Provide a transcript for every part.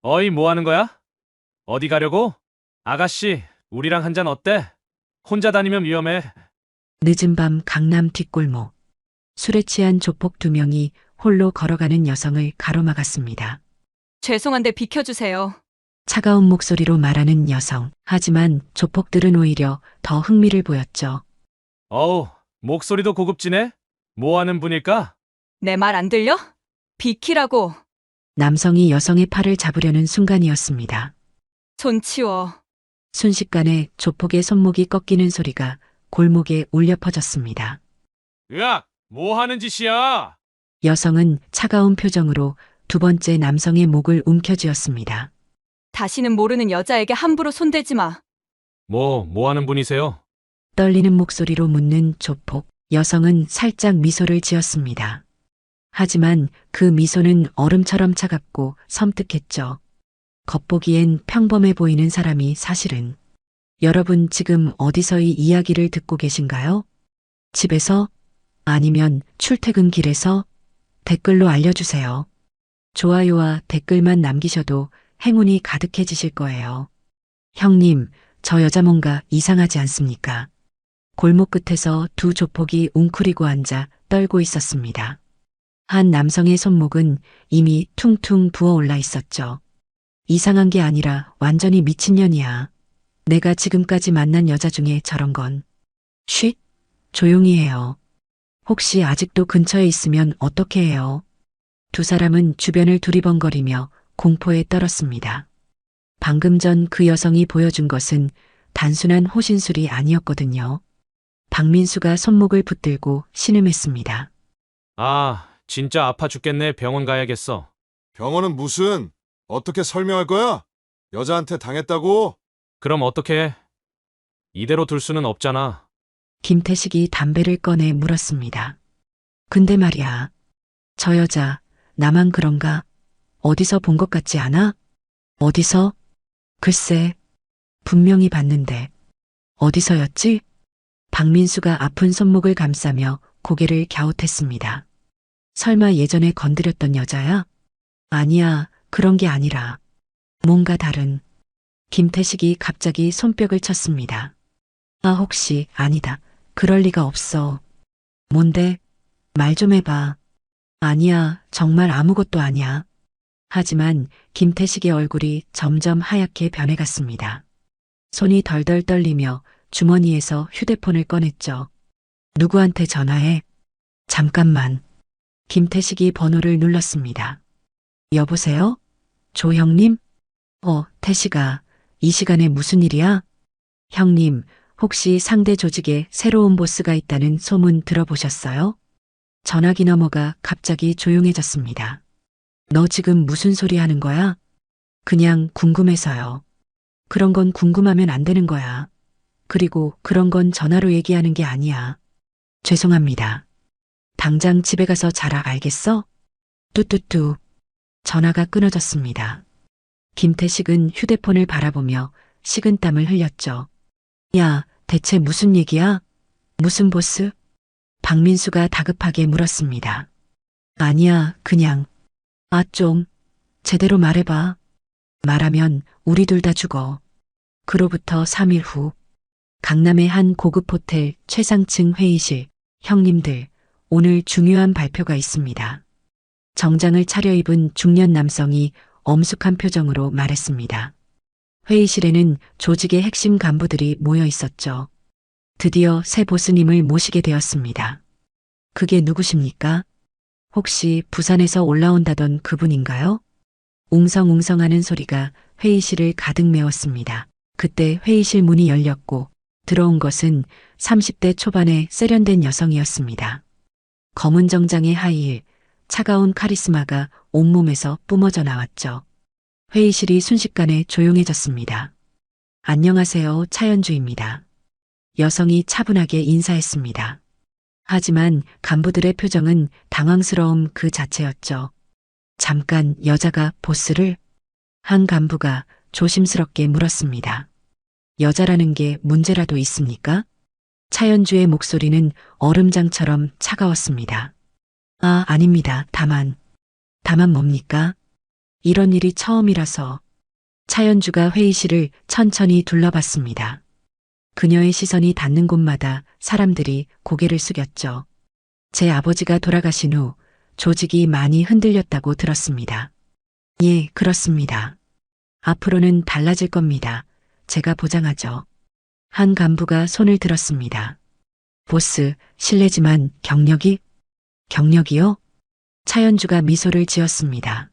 어이, 뭐 하는 거야? 어디 가려고? 아가씨, 우리랑 한잔 어때? 혼자 다니면 위험해. 늦은 밤 강남 뒷골목. 술에 취한 조폭 두 명이 홀로 걸어가는 여성을 가로막았습니다. 죄송한데 비켜주세요. 차가운 목소리로 말하는 여성. 하지만 조폭들은 오히려 더 흥미를 보였죠. 어우, 목소리도 고급지네? 뭐 하는 분일까? 내 말 안 들려? 비키라고. 남성이 여성의 팔을 잡으려는 순간이었습니다. 손 치워. 순식간에 조폭의 손목이 꺾이는 소리가 골목에 울려 퍼졌습니다. 으악! 뭐 하는 짓이야? 여성은 차가운 표정으로 두 번째 남성의 목을 움켜쥐었습니다. 다시는 모르는 여자에게 함부로 손대지 마. 뭐 하는 분이세요? 떨리는 목소리로 묻는 조폭. 여성은 살짝 미소를 지었습니다. 하지만 그 미소는 얼음처럼 차갑고 섬뜩했죠. 겉보기엔 평범해 보이는 사람이 사실은. 여러분 지금 어디서 이 이야기를 듣고 계신가요? 집에서? 아니면 출퇴근길에서? 댓글로 알려주세요. 좋아요와 댓글만 남기셔도 행운이 가득해지실 거예요. 형님, 저 여자 뭔가 이상하지 않습니까? 골목 끝에서 두 조폭이 웅크리고 앉아 떨고 있었습니다. 한 남성의 손목은 이미 퉁퉁 부어올라 있었죠. 이상한 게 아니라 완전히 미친년이야. 내가 지금까지 만난 여자 중에 저런 건. 쉿! 조용히 해요. 혹시 아직도 근처에 있으면 어떻게 해요? 두 사람은 주변을 두리번거리며 공포에 떨었습니다. 방금 전 그 여성이 보여준 것은 단순한 호신술이 아니었거든요. 박민수가 손목을 붙들고 신음했습니다. 아, 진짜 아파 죽겠네. 병원 가야겠어. 병원은 무슨? 어떻게 설명할 거야? 여자한테 당했다고? 그럼 어떡해? 이대로 둘 수는 없잖아. 김태식이 담배를 꺼내 물었습니다. 근데 말이야. 저 여자, 나만 그런가? 어디서 본 것 같지 않아? 어디서? 글쎄, 분명히 봤는데. 어디서였지? 박민수가 아픈 손목을 감싸며 고개를 갸웃했습니다. 설마 예전에 건드렸던 여자야? 아니야, 그런 게 아니라. 뭔가 다른. 김태식이 갑자기 손뼉을 쳤습니다. 아, 혹시 아니다. 그럴 리가 없어. 뭔데? 말 좀 해봐. 아니야, 정말 아무것도 아니야. 하지만 김태식의 얼굴이 점점 하얗게 변해갔습니다. 손이 덜덜 떨리며 주머니에서 휴대폰을 꺼냈죠. 누구한테 전화해? 잠깐만. 김태식이 번호를 눌렀습니다. 여보세요? 조 형님? 태식아, 이 시간에 무슨 일이야? 형님, 혹시 상대 조직에 새로운 보스가 있다는 소문 들어보셨어요? 전화기 너머가 갑자기 조용해졌습니다. 너 지금 무슨 소리 하는 거야? 그냥 궁금해서요. 그런 건 궁금하면 안 되는 거야. 그리고 그런 건 전화로 얘기하는 게 아니야. 죄송합니다. 당장 집에 가서 자라 알겠어? 뚜뚜뚜. 전화가 끊어졌습니다. 김태식은 휴대폰을 바라보며 식은땀을 흘렸죠. 야, 대체 무슨 얘기야? 무슨 보스? 박민수가 다급하게 물었습니다. 아니야, 그냥. 아, 좀. 제대로 말해봐. 말하면 우리 둘 다 죽어. 그로부터 3일 후, 강남의 한 고급 호텔 최상층 회의실. 형님들, 오늘 중요한 발표가 있습니다. 정장을 차려입은 중년 남성이 엄숙한 표정으로 말했습니다. 회의실에는 조직의 핵심 간부들이 모여 있었죠. 드디어 새 보스님을 모시게 되었습니다. 그게 누구십니까? 혹시 부산에서 올라온다던 그분인가요? 웅성웅성하는 소리가 회의실을 가득 메웠습니다. 그때 회의실 문이 열렸고 들어온 것은 30대 초반의 세련된 여성이었습니다. 검은 정장의 하이힐, 차가운 카리스마가 온몸에서 뿜어져 나왔죠. 회의실이 순식간에 조용해졌습니다. 안녕하세요, 차연주입니다. 여성이 차분하게 인사했습니다. 하지만 간부들의 표정은 당황스러움 그 자체였죠. 잠깐 여자가 보스를? 한 간부가 조심스럽게 물었습니다. 여자라는 게 문제라도 있습니까? 차연주의 목소리는 얼음장처럼 차가웠습니다. 아, 아닙니다. 다만 뭡니까? 이런 일이 처음이라서 차연주가 회의실을 천천히 둘러봤습니다. 그녀의 시선이 닿는 곳마다 사람들이 고개를 숙였죠. 제 아버지가 돌아가신 후 조직이 많이 흔들렸다고 들었습니다. 예, 그렇습니다. 앞으로는 달라질 겁니다. 제가 보장하죠. 한 간부가 손을 들었습니다. 보스, 실례지만 경력이요? 차연주가 미소를 지었습니다.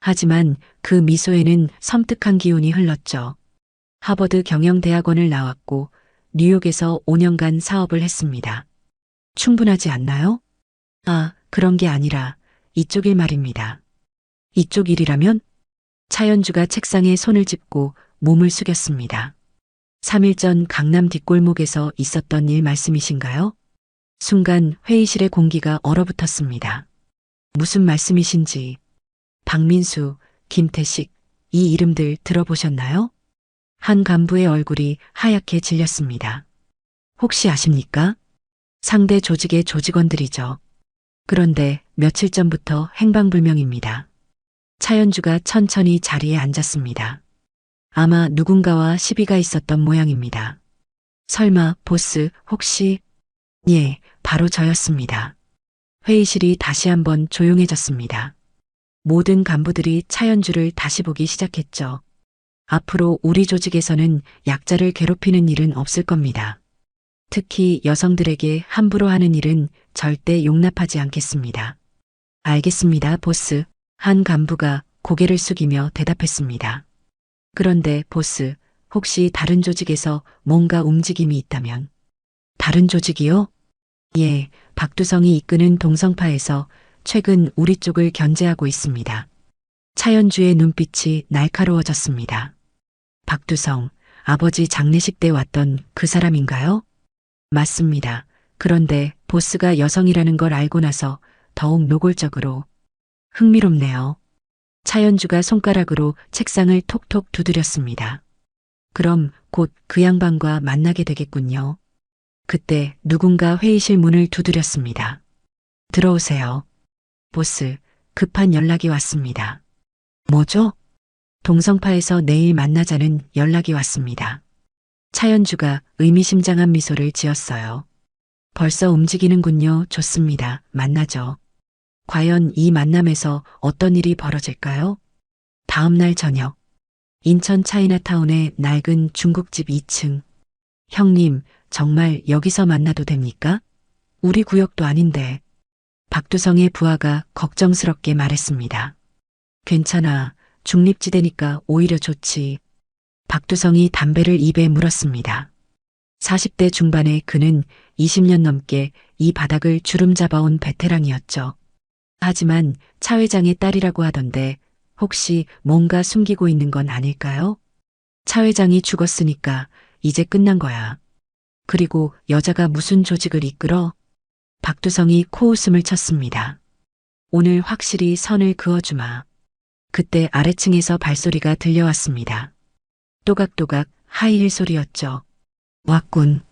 하지만 그 미소에는 섬뜩한 기운이 흘렀죠. 하버드 경영대학원을 나왔고 뉴욕에서 5년간 사업을 했습니다. 충분하지 않나요? 아, 그런 게 아니라 이쪽 일 말입니다. 이쪽 일이라면? 차연주가 책상에 손을 짚고 몸을 숙였습니다. 3일 전 강남 뒷골목에서 있었던 일 말씀이신가요? 순간 회의실의 공기가 얼어붙었습니다. 무슨 말씀이신지. 박민수, 김태식, 이 이름들 들어보셨나요? 한 간부의 얼굴이 하얗게 질렸습니다. 혹시 아십니까? 상대 조직의 조직원들이죠. 그런데 며칠 전부터 행방불명입니다. 차연주가 천천히 자리에 앉았습니다. 아마 누군가와 시비가 있었던 모양입니다. 설마 보스 혹시? 예, 바로 저였습니다. 회의실이 다시 한번 조용해졌습니다. 모든 간부들이 차연주를 다시 보기 시작했죠. 앞으로 우리 조직에서는 약자를 괴롭히는 일은 없을 겁니다. 특히 여성들에게 함부로 하는 일은 절대 용납하지 않겠습니다. 알겠습니다, 보스. 한 간부가 고개를 숙이며 대답했습니다. 그런데 보스, 혹시 다른 조직에서 뭔가 움직임이 있다면? 다른 조직이요? 예, 박두성이 이끄는 동성파에서 최근 우리 쪽을 견제하고 있습니다. 차연주의 눈빛이 날카로워졌습니다. 박두성, 아버지 장례식 때 왔던 그 사람인가요? 맞습니다. 그런데 보스가 여성이라는 걸 알고 나서 더욱 노골적으로. 흥미롭네요. 차연주가 손가락으로 책상을 톡톡 두드렸습니다. 그럼 곧 그 양반과 만나게 되겠군요. 그때 누군가 회의실 문을 두드렸습니다. 들어오세요. 보스, 급한 연락이 왔습니다. 뭐죠? 동성파에서 내일 만나자는 연락이 왔습니다. 차연주가 의미심장한 미소를 지었어요. 벌써 움직이는군요. 좋습니다. 만나죠. 과연 이 만남에서 어떤 일이 벌어질까요? 다음 날 저녁, 인천 차이나타운의 낡은 중국집 2층. 형님, 정말 여기서 만나도 됩니까? 우리 구역도 아닌데. 박두성의 부하가 걱정스럽게 말했습니다. 괜찮아. 중립지대니까 오히려 좋지. 박두성이 담배를 입에 물었습니다. 40대 중반의 그는 20년 넘게 이 바닥을 주름 잡아온 베테랑이었죠. 하지만 차 회장의 딸이라고 하던데 혹시 뭔가 숨기고 있는 건 아닐까요? 차 회장이 죽었으니까 이제 끝난 거야. 그리고 여자가 무슨 조직을 이끌어? 박두성이 코웃음을 쳤습니다. 오늘 확실히 선을 그어주마. 그때 아래층에서 발소리가 들려왔습니다. 또각또각 하이힐 소리였죠. 왔군.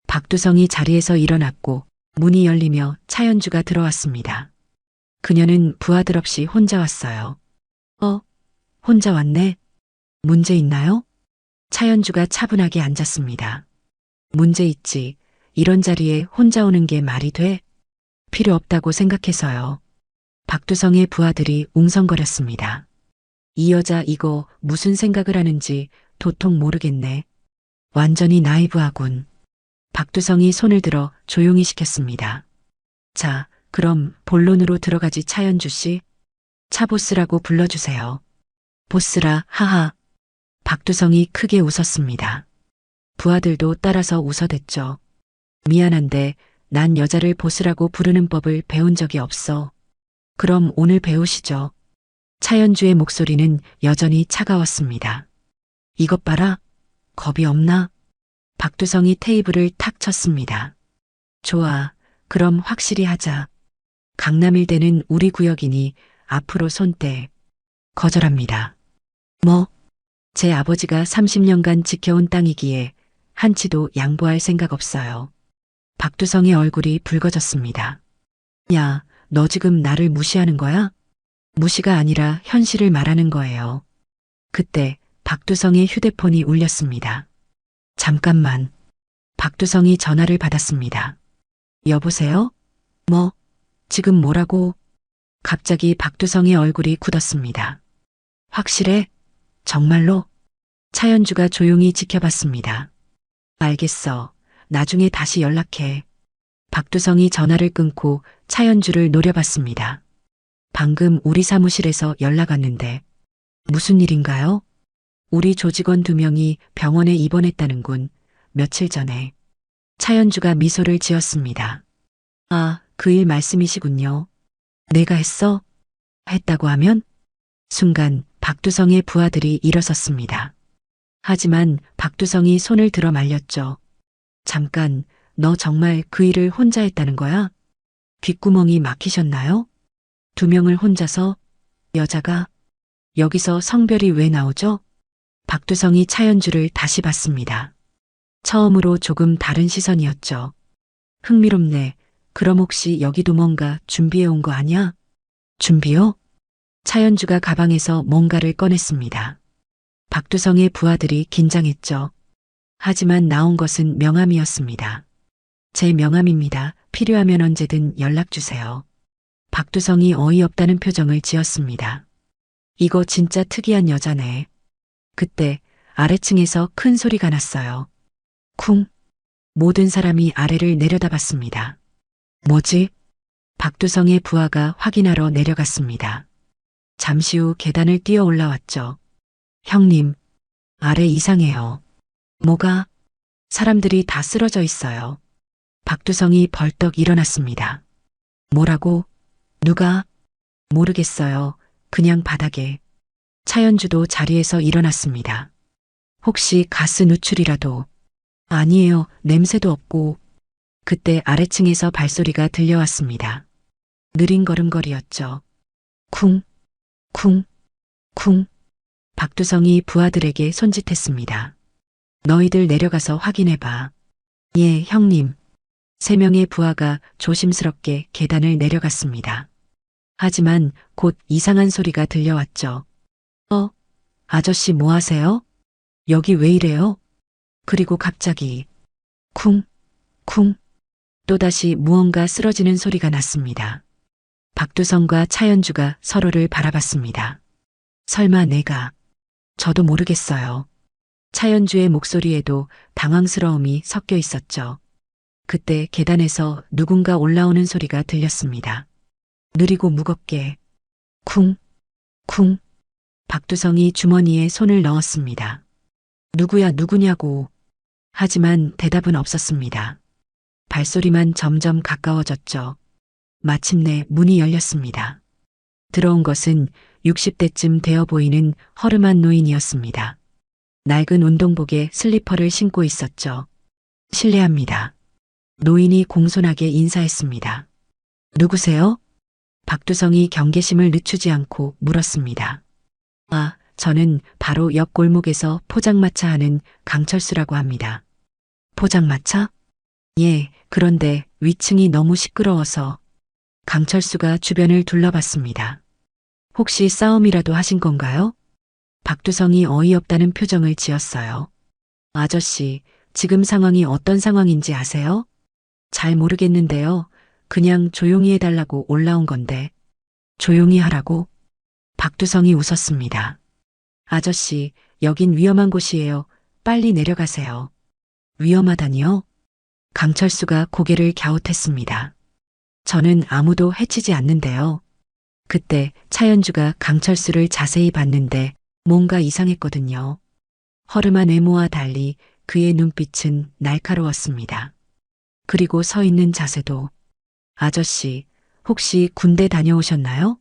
박두성이 자리에서 일어났고 문이 열리며 차연주가 들어왔습니다. 그녀는 부하들 없이 혼자 왔어요. 혼자 왔네? 문제 있나요? 차연주가 차분하게 앉았습니다. 문제 있지. 이런 자리에 혼자 오는 게 말이 돼? 필요 없다고 생각해서요. 박두성의 부하들이 웅성거렸습니다. 이 여자 이거 무슨 생각을 하는지 도통 모르겠네. 완전히 나이브하군. 박두성이 손을 들어 조용히 시켰습니다. 자, 그럼 본론으로 들어가지 차연주 씨. 차 보스라고 불러주세요. 보스라, 하하. 박두성이 크게 웃었습니다. 부하들도 따라서 웃어댔죠. 미안한데 난 여자를 보스라고 부르는 법을 배운 적이 없어. 그럼 오늘 배우시죠. 차연주의 목소리는 여전히 차가웠습니다. 이것 봐라. 겁이 없나? 박두성이 테이블을 탁 쳤습니다. 좋아. 그럼 확실히 하자. 강남 일대는 우리 구역이니 앞으로 손대. 거절합니다. 뭐? 제 아버지가 30년간 지켜온 땅이기에 한치도 양보할 생각 없어요. 박두성의 얼굴이 붉어졌습니다. 야, 너 지금 나를 무시하는 거야? 무시가 아니라 현실을 말하는 거예요. 그때 박두성의 휴대폰이 울렸습니다. 잠깐만. 박두성이 전화를 받았습니다. 여보세요? 뭐? 지금 뭐라고? 갑자기 박두성의 얼굴이 굳었습니다. 확실해? 정말로? 차연주가 조용히 지켜봤습니다. 알겠어. 나중에 다시 연락해. 박두성이 전화를 끊고 차연주를 노려봤습니다. 방금 우리 사무실에서 연락 왔는데 무슨 일인가요? 우리 조직원 2명이 병원에 입원했다는군. 며칠 전에. 차연주가 미소를 지었습니다. 아, 그 일 말씀이시군요. 내가 했어? 했다고 하면? 순간 박두성의 부하들이 일어섰습니다. 하지만 박두성이 손을 들어 말렸죠. 잠깐, 너 정말 그 일을 혼자 했다는 거야? 귓구멍이 막히셨나요? 2명을 혼자서? 여자가? 여기서 성별이 왜 나오죠? 박두성이 차연주를 다시 봤습니다. 처음으로 조금 다른 시선이었죠. 흥미롭네. 그럼 혹시 여기도 뭔가 준비해 온 거 아니야? 준비요? 차연주가 가방에서 뭔가를 꺼냈습니다. 박두성의 부하들이 긴장했죠. 하지만 나온 것은 명함이었습니다. 제 명함입니다. 필요하면 언제든 연락 주세요. 박두성이 어이없다는 표정을 지었습니다. 이거 진짜 특이한 여자네. 그때 아래층에서 큰 소리가 났어요. 쿵. 모든 사람이 아래를 내려다봤습니다. 뭐지? 박두성의 부하가 확인하러 내려갔습니다. 잠시 후 계단을 뛰어 올라왔죠. 형님, 아래 이상해요. 뭐가? 사람들이 다 쓰러져 있어요. 박두성이 벌떡 일어났습니다. 뭐라고? 누가? 모르겠어요. 그냥 바닥에. 차연주도 자리에서 일어났습니다. 혹시 가스 누출이라도? 아니에요. 냄새도 없고. 그때 아래층에서 발소리가 들려왔습니다. 느린 걸음걸이였죠. 쿵, 쿵, 쿵. 박두성이 부하들에게 손짓했습니다. 너희들 내려가서 확인해봐. 예, 형님. 3명의 부하가 조심스럽게 계단을 내려갔습니다. 하지만 곧 이상한 소리가 들려왔죠. 아저씨 뭐 하세요? 여기 왜 이래요? 그리고 갑자기 쿵, 쿵. 또다시 무언가 쓰러지는 소리가 났습니다. 박두성과 차연주가 서로를 바라봤습니다. 설마 내가? 저도 모르겠어요. 차연주의 목소리에도 당황스러움이 섞여 있었죠. 그때 계단에서 누군가 올라오는 소리가 들렸습니다. 느리고 무겁게 쿵, 쿵. 박두성이 주머니에 손을 넣었습니다. 누구야 누구냐고. 하지만 대답은 없었습니다. 발소리만 점점 가까워졌죠. 마침내 문이 열렸습니다. 들어온 것은 60대쯤 되어 보이는 허름한 노인이었습니다. 낡은 운동복에 슬리퍼를 신고 있었죠. 실례합니다. 노인이 공손하게 인사했습니다. 누구세요? 박두성이 경계심을 늦추지 않고 물었습니다. 아, 저는 바로 옆 골목에서 포장마차 하는 강철수라고 합니다. 포장마차? 예, 그런데 위층이 너무 시끄러워서. 강철수가 주변을 둘러봤습니다. 혹시 싸움이라도 하신 건가요? 박두성이 어이없다는 표정을 지었어요. 아저씨, 지금 상황이 어떤 상황인지 아세요? 잘 모르겠는데요. 그냥 조용히 해달라고 올라온 건데. 조용히 하라고? 박두성이 웃었습니다. 아저씨, 여긴 위험한 곳이에요. 빨리 내려가세요. 위험하다니요? 강철수가 고개를 갸웃했습니다. 저는 아무도 해치지 않는데요. 그때 차연주가 강철수를 자세히 봤는데 뭔가 이상했거든요. 허름한 외모와 달리 그의 눈빛은 날카로웠습니다. 그리고 서 있는 자세도. 아저씨, 혹시 군대 다녀오셨나요?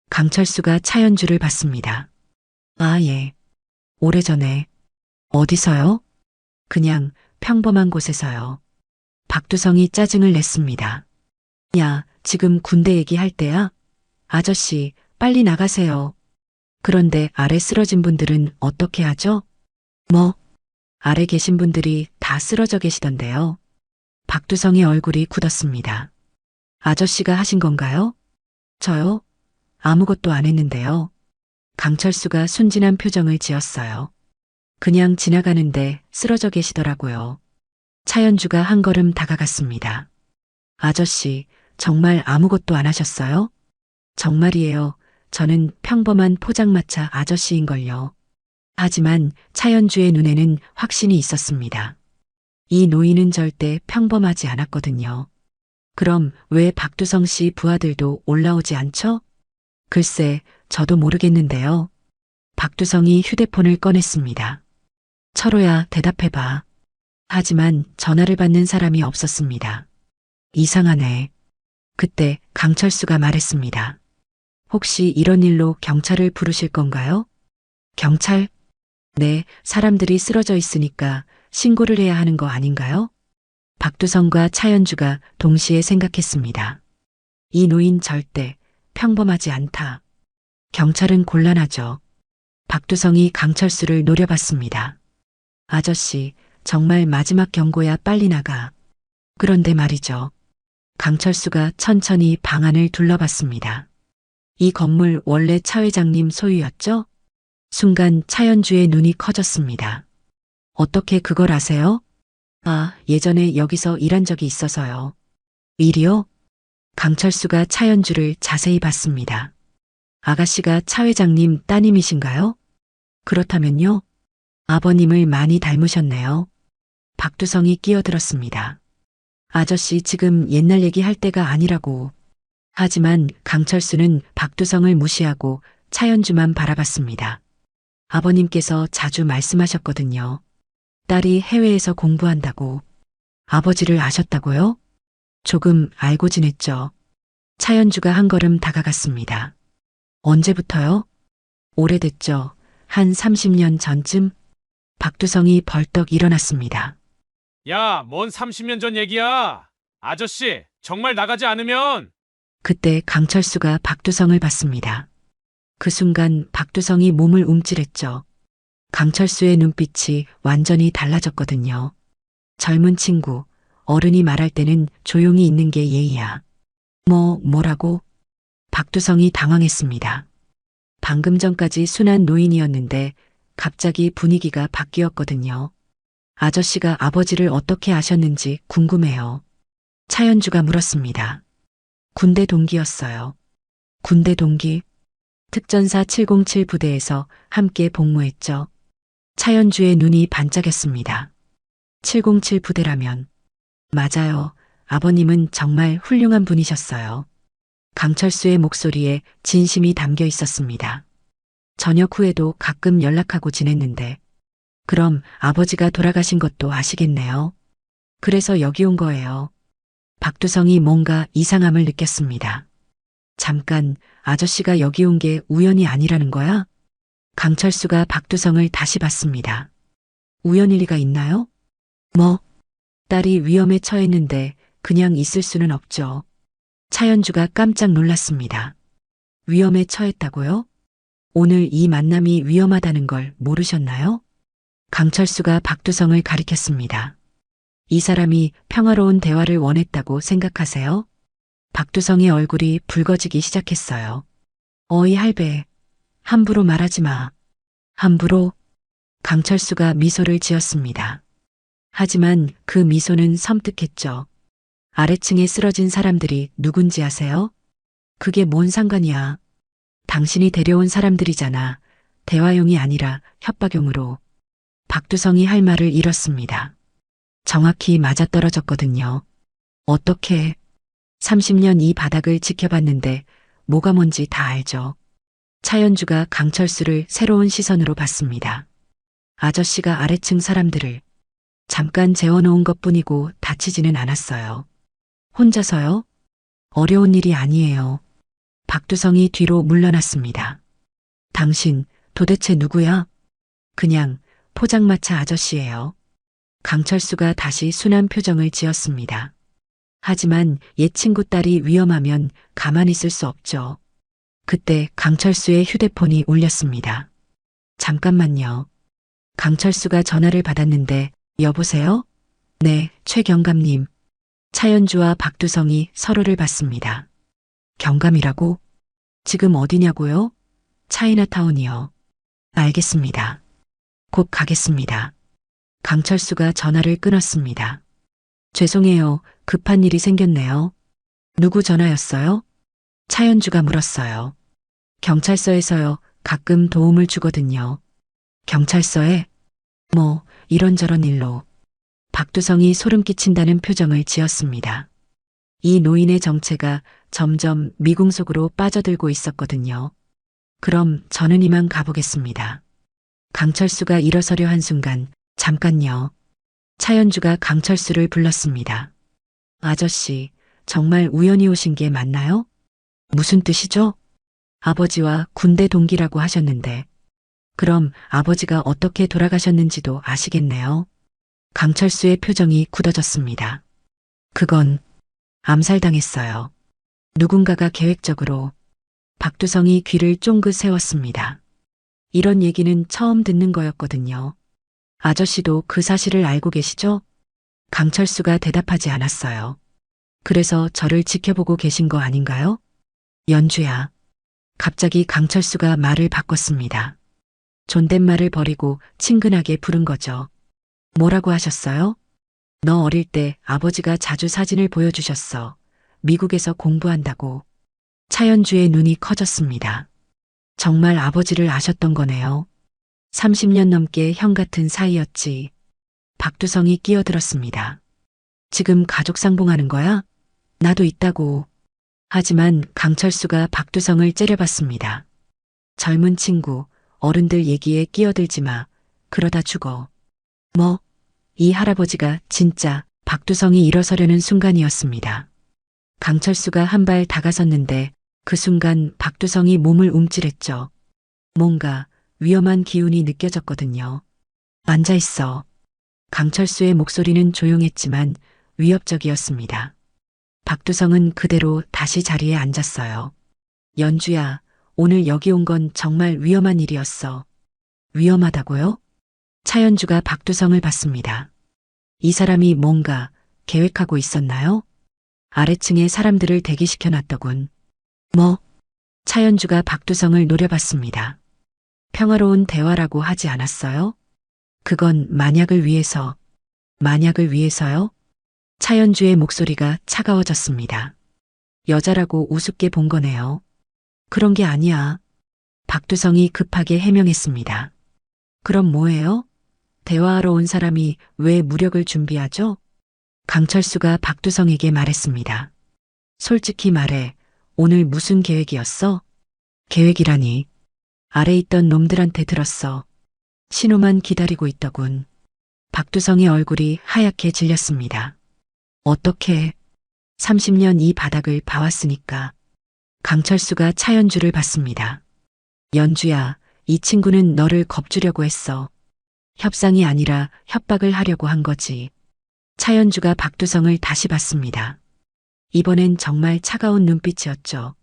강철수가 차연주를 봤습니다. 아, 예. 오래전에. 어디서요? 그냥 평범한 곳에서요. 박두성이 짜증을 냈습니다. 야, 지금 군대 얘기할 때야? 아저씨, 빨리 나가세요. 그런데 아래 쓰러진 분들은 어떻게 하죠? 뭐? 아래 계신 분들이 다 쓰러져 계시던데요. 박두성의 얼굴이 굳었습니다. 아저씨가 하신 건가요? 저요? 아무것도 안 했는데요. 강철수가 순진한 표정을 지었어요. 그냥 지나가는데 쓰러져 계시더라고요. 차연주가 한 걸음 다가갔습니다. 아저씨, 정말 아무것도 안 하셨어요? 정말이에요. 저는 평범한 포장마차 아저씨인걸요. 하지만 차연주의 눈에는 확신이 있었습니다. 이 노인은 절대 평범하지 않았거든요. 그럼 왜 박두성 씨 부하들도 올라오지 않죠? 글쎄, 저도 모르겠는데요. 박두성이 휴대폰을 꺼냈습니다. 철호야, 대답해봐. 하지만 전화를 받는 사람이 없었습니다. 이상하네. 그때 강철수가 말했습니다. 혹시 이런 일로 경찰을 부르실 건가요? 경찰? 네, 사람들이 쓰러져 있으니까 신고를 해야 하는 거 아닌가요? 박두성과 차연주가 동시에 생각했습니다. 이 노인 절대 평범하지 않다. 경찰은 곤란하죠. 박두성이 강철수를 노려봤습니다. 아저씨, 정말 마지막 경고야, 빨리 나가. 그런데 말이죠. 강철수가 천천히 방 안을 둘러봤습니다. 이 건물 원래 차 회장님 소유였죠? 순간 차연주의 눈이 커졌습니다. 어떻게 그걸 아세요? 아, 예전에 여기서 일한 적이 있어서요. 일이요? 강철수가 차연주를 자세히 봤습니다. 아가씨가 차 회장님 따님이신가요? 그렇다면요? 아버님을 많이 닮으셨네요. 박두성이 끼어들었습니다. 아저씨, 지금 옛날 얘기할 때가 아니라고. 하지만 강철수는 박두성을 무시하고 차연주만 바라봤습니다. 아버님께서 자주 말씀하셨거든요. 딸이 해외에서 공부한다고. 아버지를 아셨다고요? 조금 알고 지냈죠. 차연주가 한 걸음 다가갔습니다. 언제부터요? 오래됐죠. 한 30년 전쯤? 박두성이 벌떡 일어났습니다. 야, 뭔 30년 전 얘기야. 아저씨, 정말 나가지 않으면. 그때 강철수가 박두성을 봤습니다. 그 순간 박두성이 몸을 움찔했죠. 강철수의 눈빛이 완전히 달라졌거든요. 젊은 친구, 어른이 말할 때는 조용히 있는 게 예의야. 뭐라고? 박두성이 당황했습니다. 방금 전까지 순한 노인이었는데 갑자기 분위기가 바뀌었거든요. 아저씨가 아버지를 어떻게 아셨는지 궁금해요. 차연주가 물었습니다. 군대 동기였어요. 군대 동기? 특전사 707 부대에서 함께 복무했죠. 차연주의 눈이 반짝였습니다. 707 부대라면. 맞아요. 아버님은 정말 훌륭한 분이셨어요. 강철수의 목소리에 진심이 담겨 있었습니다. 저녁 후에도 가끔 연락하고 지냈는데. 그럼 아버지가 돌아가신 것도 아시겠네요. 그래서 여기 온 거예요. 박두성이 뭔가 이상함을 느꼈습니다. 잠깐, 아저씨가 여기 온 게 우연이 아니라는 거야? 강철수가 박두성을 다시 봤습니다. 우연일 리가 있나요? 딸이 위험에 처했는데 그냥 있을 수는 없죠. 차연주가 깜짝 놀랐습니다. 위험에 처했다고요? 오늘 이 만남이 위험하다는 걸 모르셨나요? 강철수가 박두성을 가리켰습니다. 이 사람이 평화로운 대화를 원했다고 생각하세요? 박두성의 얼굴이 붉어지기 시작했어요. 어이 할배, 함부로 말하지 마. 함부로? 강철수가 미소를 지었습니다. 하지만 그 미소는 섬뜩했죠. 아래층에 쓰러진 사람들이 누군지 아세요? 그게 뭔 상관이야. 당신이 데려온 사람들이잖아. 대화용이 아니라 협박용으로. 박두성이 할 말을 잃었습니다. 정확히 맞아떨어졌거든요. 어떻게 30년 이 바닥을 지켜봤는데 뭐가 뭔지 다 알죠. 차연주가 강철수를 새로운 시선으로 봤습니다. 아저씨가 아래층 사람들을 잠깐 재워놓은 것뿐이고 다치지는 않았어요. 혼자서요? 어려운 일이 아니에요. 박두성이 뒤로 물러났습니다. 당신 도대체 누구야? 그냥 포장마차 아저씨예요. 강철수가 다시 순한 표정을 지었습니다. 하지만 옛 친구 딸이 위험하면 가만히 있을 수 없죠. 그때 강철수의 휴대폰이 울렸습니다. 잠깐만요. 강철수가 전화를 받았는데 여보세요? 네, 최 경감님. 차연주와 박두성이 서로를 봤습니다. 경감이라고? 지금 어디냐고요? 차이나타운이요. 알겠습니다. 곧 가겠습니다. 강철수가 전화를 끊었습니다. 죄송해요. 급한 일이 생겼네요. 누구 전화였어요? 차연주가 물었어요. 경찰서에서요. 가끔 도움을 주거든요. 경찰서에? 뭐, 이런저런 일로. 박두성이 소름 끼친다는 표정을 지었습니다. 이 노인의 정체가 점점 미궁 속으로 빠져들고 있었거든요. 그럼 저는 이만 가보겠습니다. 강철수가 일어서려 한 순간, 잠깐요. 차연주가 강철수를 불렀습니다. 아저씨, 정말 우연히 오신 게 맞나요? 무슨 뜻이죠? 아버지와 군대 동기라고 하셨는데. 그럼 아버지가 어떻게 돌아가셨는지도 아시겠네요. 강철수의 표정이 굳어졌습니다. 그건 암살당했어요. 누군가가 계획적으로. 박두성이 귀를 쫑긋 세웠습니다. 이런 얘기는 처음 듣는 거였거든요. 아저씨도 그 사실을 알고 계시죠? 강철수가 대답하지 않았어요. 그래서 저를 지켜보고 계신 거 아닌가요? 연주야. 갑자기 강철수가 말을 바꿨습니다. 존댓말을 버리고 친근하게 부른 거죠. 뭐라고 하셨어요? 너 어릴 때 아버지가 자주 사진을 보여주셨어. 미국에서 공부한다고. 차연주의 눈이 커졌습니다. 정말 아버지를 아셨던 거네요. 30년 넘게 형 같은 사이였지. 박두성이 끼어들었습니다. 지금 가족 상봉하는 거야? 나도 있다고. 하지만 강철수가 박두성을 째려봤습니다. 젊은 친구, 어른들 얘기에 끼어들지 마. 그러다 죽어. 뭐? 이 할아버지가 진짜 박두성이 일어서려는 순간이었습니다. 강철수가 한 발 다가섰는데 그 순간 박두성이 몸을 움찔했죠. 뭔가 위험한 기운이 느껴졌거든요. 앉아 있어. 강철수의 목소리는 조용했지만 위협적이었습니다. 박두성은 그대로 다시 자리에 앉았어요. 연주야, 오늘 여기 온 건 정말 위험한 일이었어. 위험하다고요? 차연주가 박두성을 봤습니다. 이 사람이 뭔가 계획하고 있었나요? 아래층의 사람들을 대기시켜놨더군. 뭐? 차연주가 박두성을 노려봤습니다. 평화로운 대화라고 하지 않았어요? 그건 만약을 위해서. 만약을 위해서요? 차연주의 목소리가 차가워졌습니다. 여자라고 우습게 본 거네요. 그런 게 아니야. 박두성이 급하게 해명했습니다. 그럼 뭐예요? 대화하러 온 사람이 왜 무력을 준비하죠? 강철수가 박두성에게 말했습니다. 솔직히 말해, 오늘 무슨 계획이었어? 계획이라니. 아래 있던 놈들한테 들었어. 신호만 기다리고 있더군. 박두성의 얼굴이 하얗게 질렸습니다. 어떻게? 30년 이 바닥을 봐왔으니까. 강철수가 차연주를 봤습니다. 연주야, 이 친구는 너를 겁주려고 했어. 협상이 아니라 협박을 하려고 한 거지. 차연주가 박두성을 다시 봤습니다. 이번엔 정말 차가운 눈빛이었죠.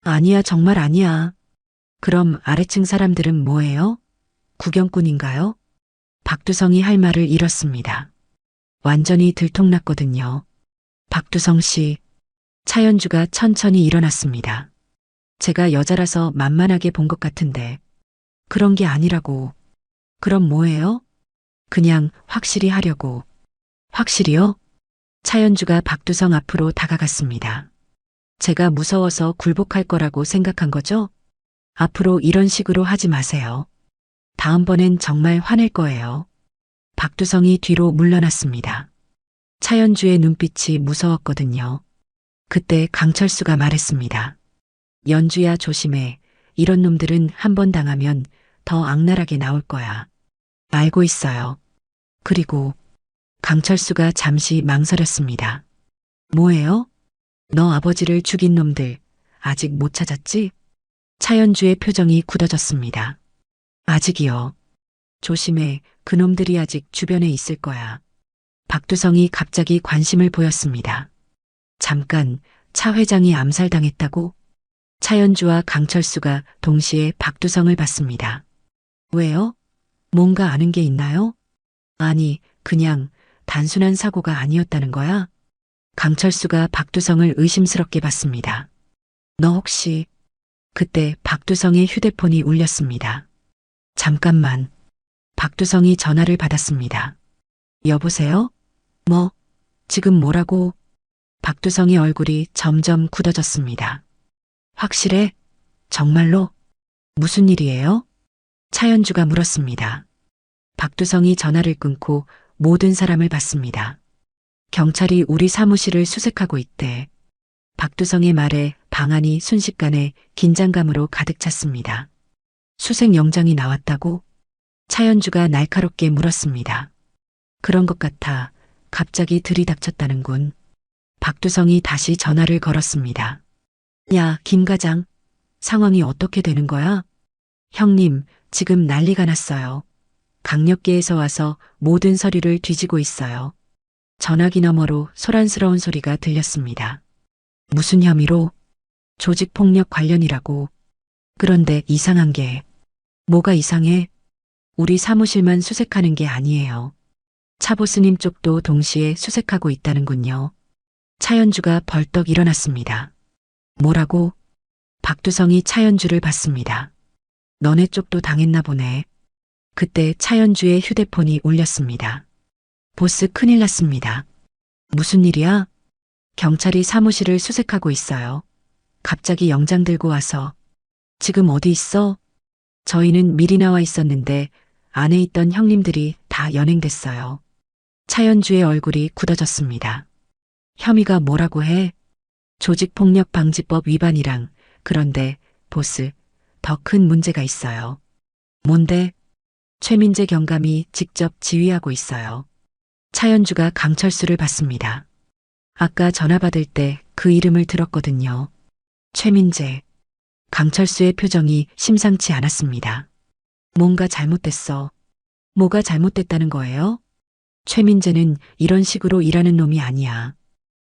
아니야, 정말 아니야. 그럼 아래층 사람들은 뭐예요? 구경꾼인가요? 박두성이 할 말을 잃었습니다. 완전히 들통났거든요. 박두성 씨. 차연주가 천천히 일어났습니다. 제가 여자라서 만만하게 본 것 같은데. 그런 게 아니라고. 그럼 뭐예요? 그냥 확실히 하려고. 확실히요? 차연주가 박두성 앞으로 다가갔습니다. 제가 무서워서 굴복할 거라고 생각한 거죠? 앞으로 이런 식으로 하지 마세요. 다음번엔 정말 화낼 거예요. 박두성이 뒤로 물러났습니다. 차연주의 눈빛이 무서웠거든요. 그때 강철수가 말했습니다. 연주야, 조심해. 이런 놈들은 한 번 당하면 더 악랄하게 나올 거야. 알고 있어요. 그리고 강철수가 잠시 망설였습니다. 뭐예요? 너 아버지를 죽인 놈들 아직 못 찾았지? 차연주의 표정이 굳어졌습니다. 아직이요. 조심해. 그놈들이 아직 주변에 있을 거야. 박두성이 갑자기 관심을 보였습니다. 잠깐, 차 회장이 암살당했다고? 차연주와 강철수가 동시에 박두성을 봤습니다. 왜요? 뭔가 아는 게 있나요? 아니, 그냥 단순한 사고가 아니었다는 거야? 강철수가 박두성을 의심스럽게 봤습니다. 너 혹시 그때 박두성의 휴대폰이 울렸습니다. 잠깐만. 박두성이 전화를 받았습니다. 여보세요? 뭐? 지금 뭐라고? 박두성의 얼굴이 점점 굳어졌습니다. 확실해? 정말로? 무슨 일이에요? 차연주가 물었습니다. 박두성이 전화를 끊고 모든 사람을 봤습니다. 경찰이 우리 사무실을 수색하고 있대. 박두성의 말에 방 안이 순식간에 긴장감으로 가득 찼습니다. 수색 영장이 나왔다고? 차연주가 날카롭게 물었습니다. 그런 것 같아 갑자기 들이닥쳤다는군. 박두성이 다시 전화를 걸었습니다. 야, 김 과장. 상황이 어떻게 되는 거야? 형님, 지금 난리가 났어요. 강력계에서 와서 모든 서류를 뒤지고 있어요. 전화기 너머로 소란스러운 소리가 들렸습니다. 무슨 혐의로? 조직폭력 관련이라고. 그런데 이상한 게. 뭐가 이상해? 우리 사무실만 수색하는 게 아니에요. 차보스님 쪽도 동시에 수색하고 있다는군요. 차연주가 벌떡 일어났습니다. 뭐라고? 박두성이 차연주를 봤습니다. 너네 쪽도 당했나 보네. 그때 차연주의 휴대폰이 울렸습니다. 보스 큰일 났습니다. 무슨 일이야? 경찰이 사무실을 수색하고 있어요. 갑자기 영장 들고 와서. 지금 어디 있어? 저희는 미리 나와 있었는데 안에 있던 형님들이 다 연행됐어요. 차연주의 얼굴이 굳어졌습니다. 혐의가 뭐라고 해? 조직폭력방지법 위반이랑. 그런데 보스, 더 큰 문제가 있어요. 뭔데? 최민재 경감이 직접 지휘하고 있어요. 차연주가 강철수를 봤습니다. 아까 전화 받을 때 그 이름을 들었거든요. 최민재. 강철수의 표정이 심상치 않았습니다. 뭔가 잘못됐어. 뭐가 잘못됐다는 거예요? 최민재는 이런 식으로 일하는 놈이 아니야.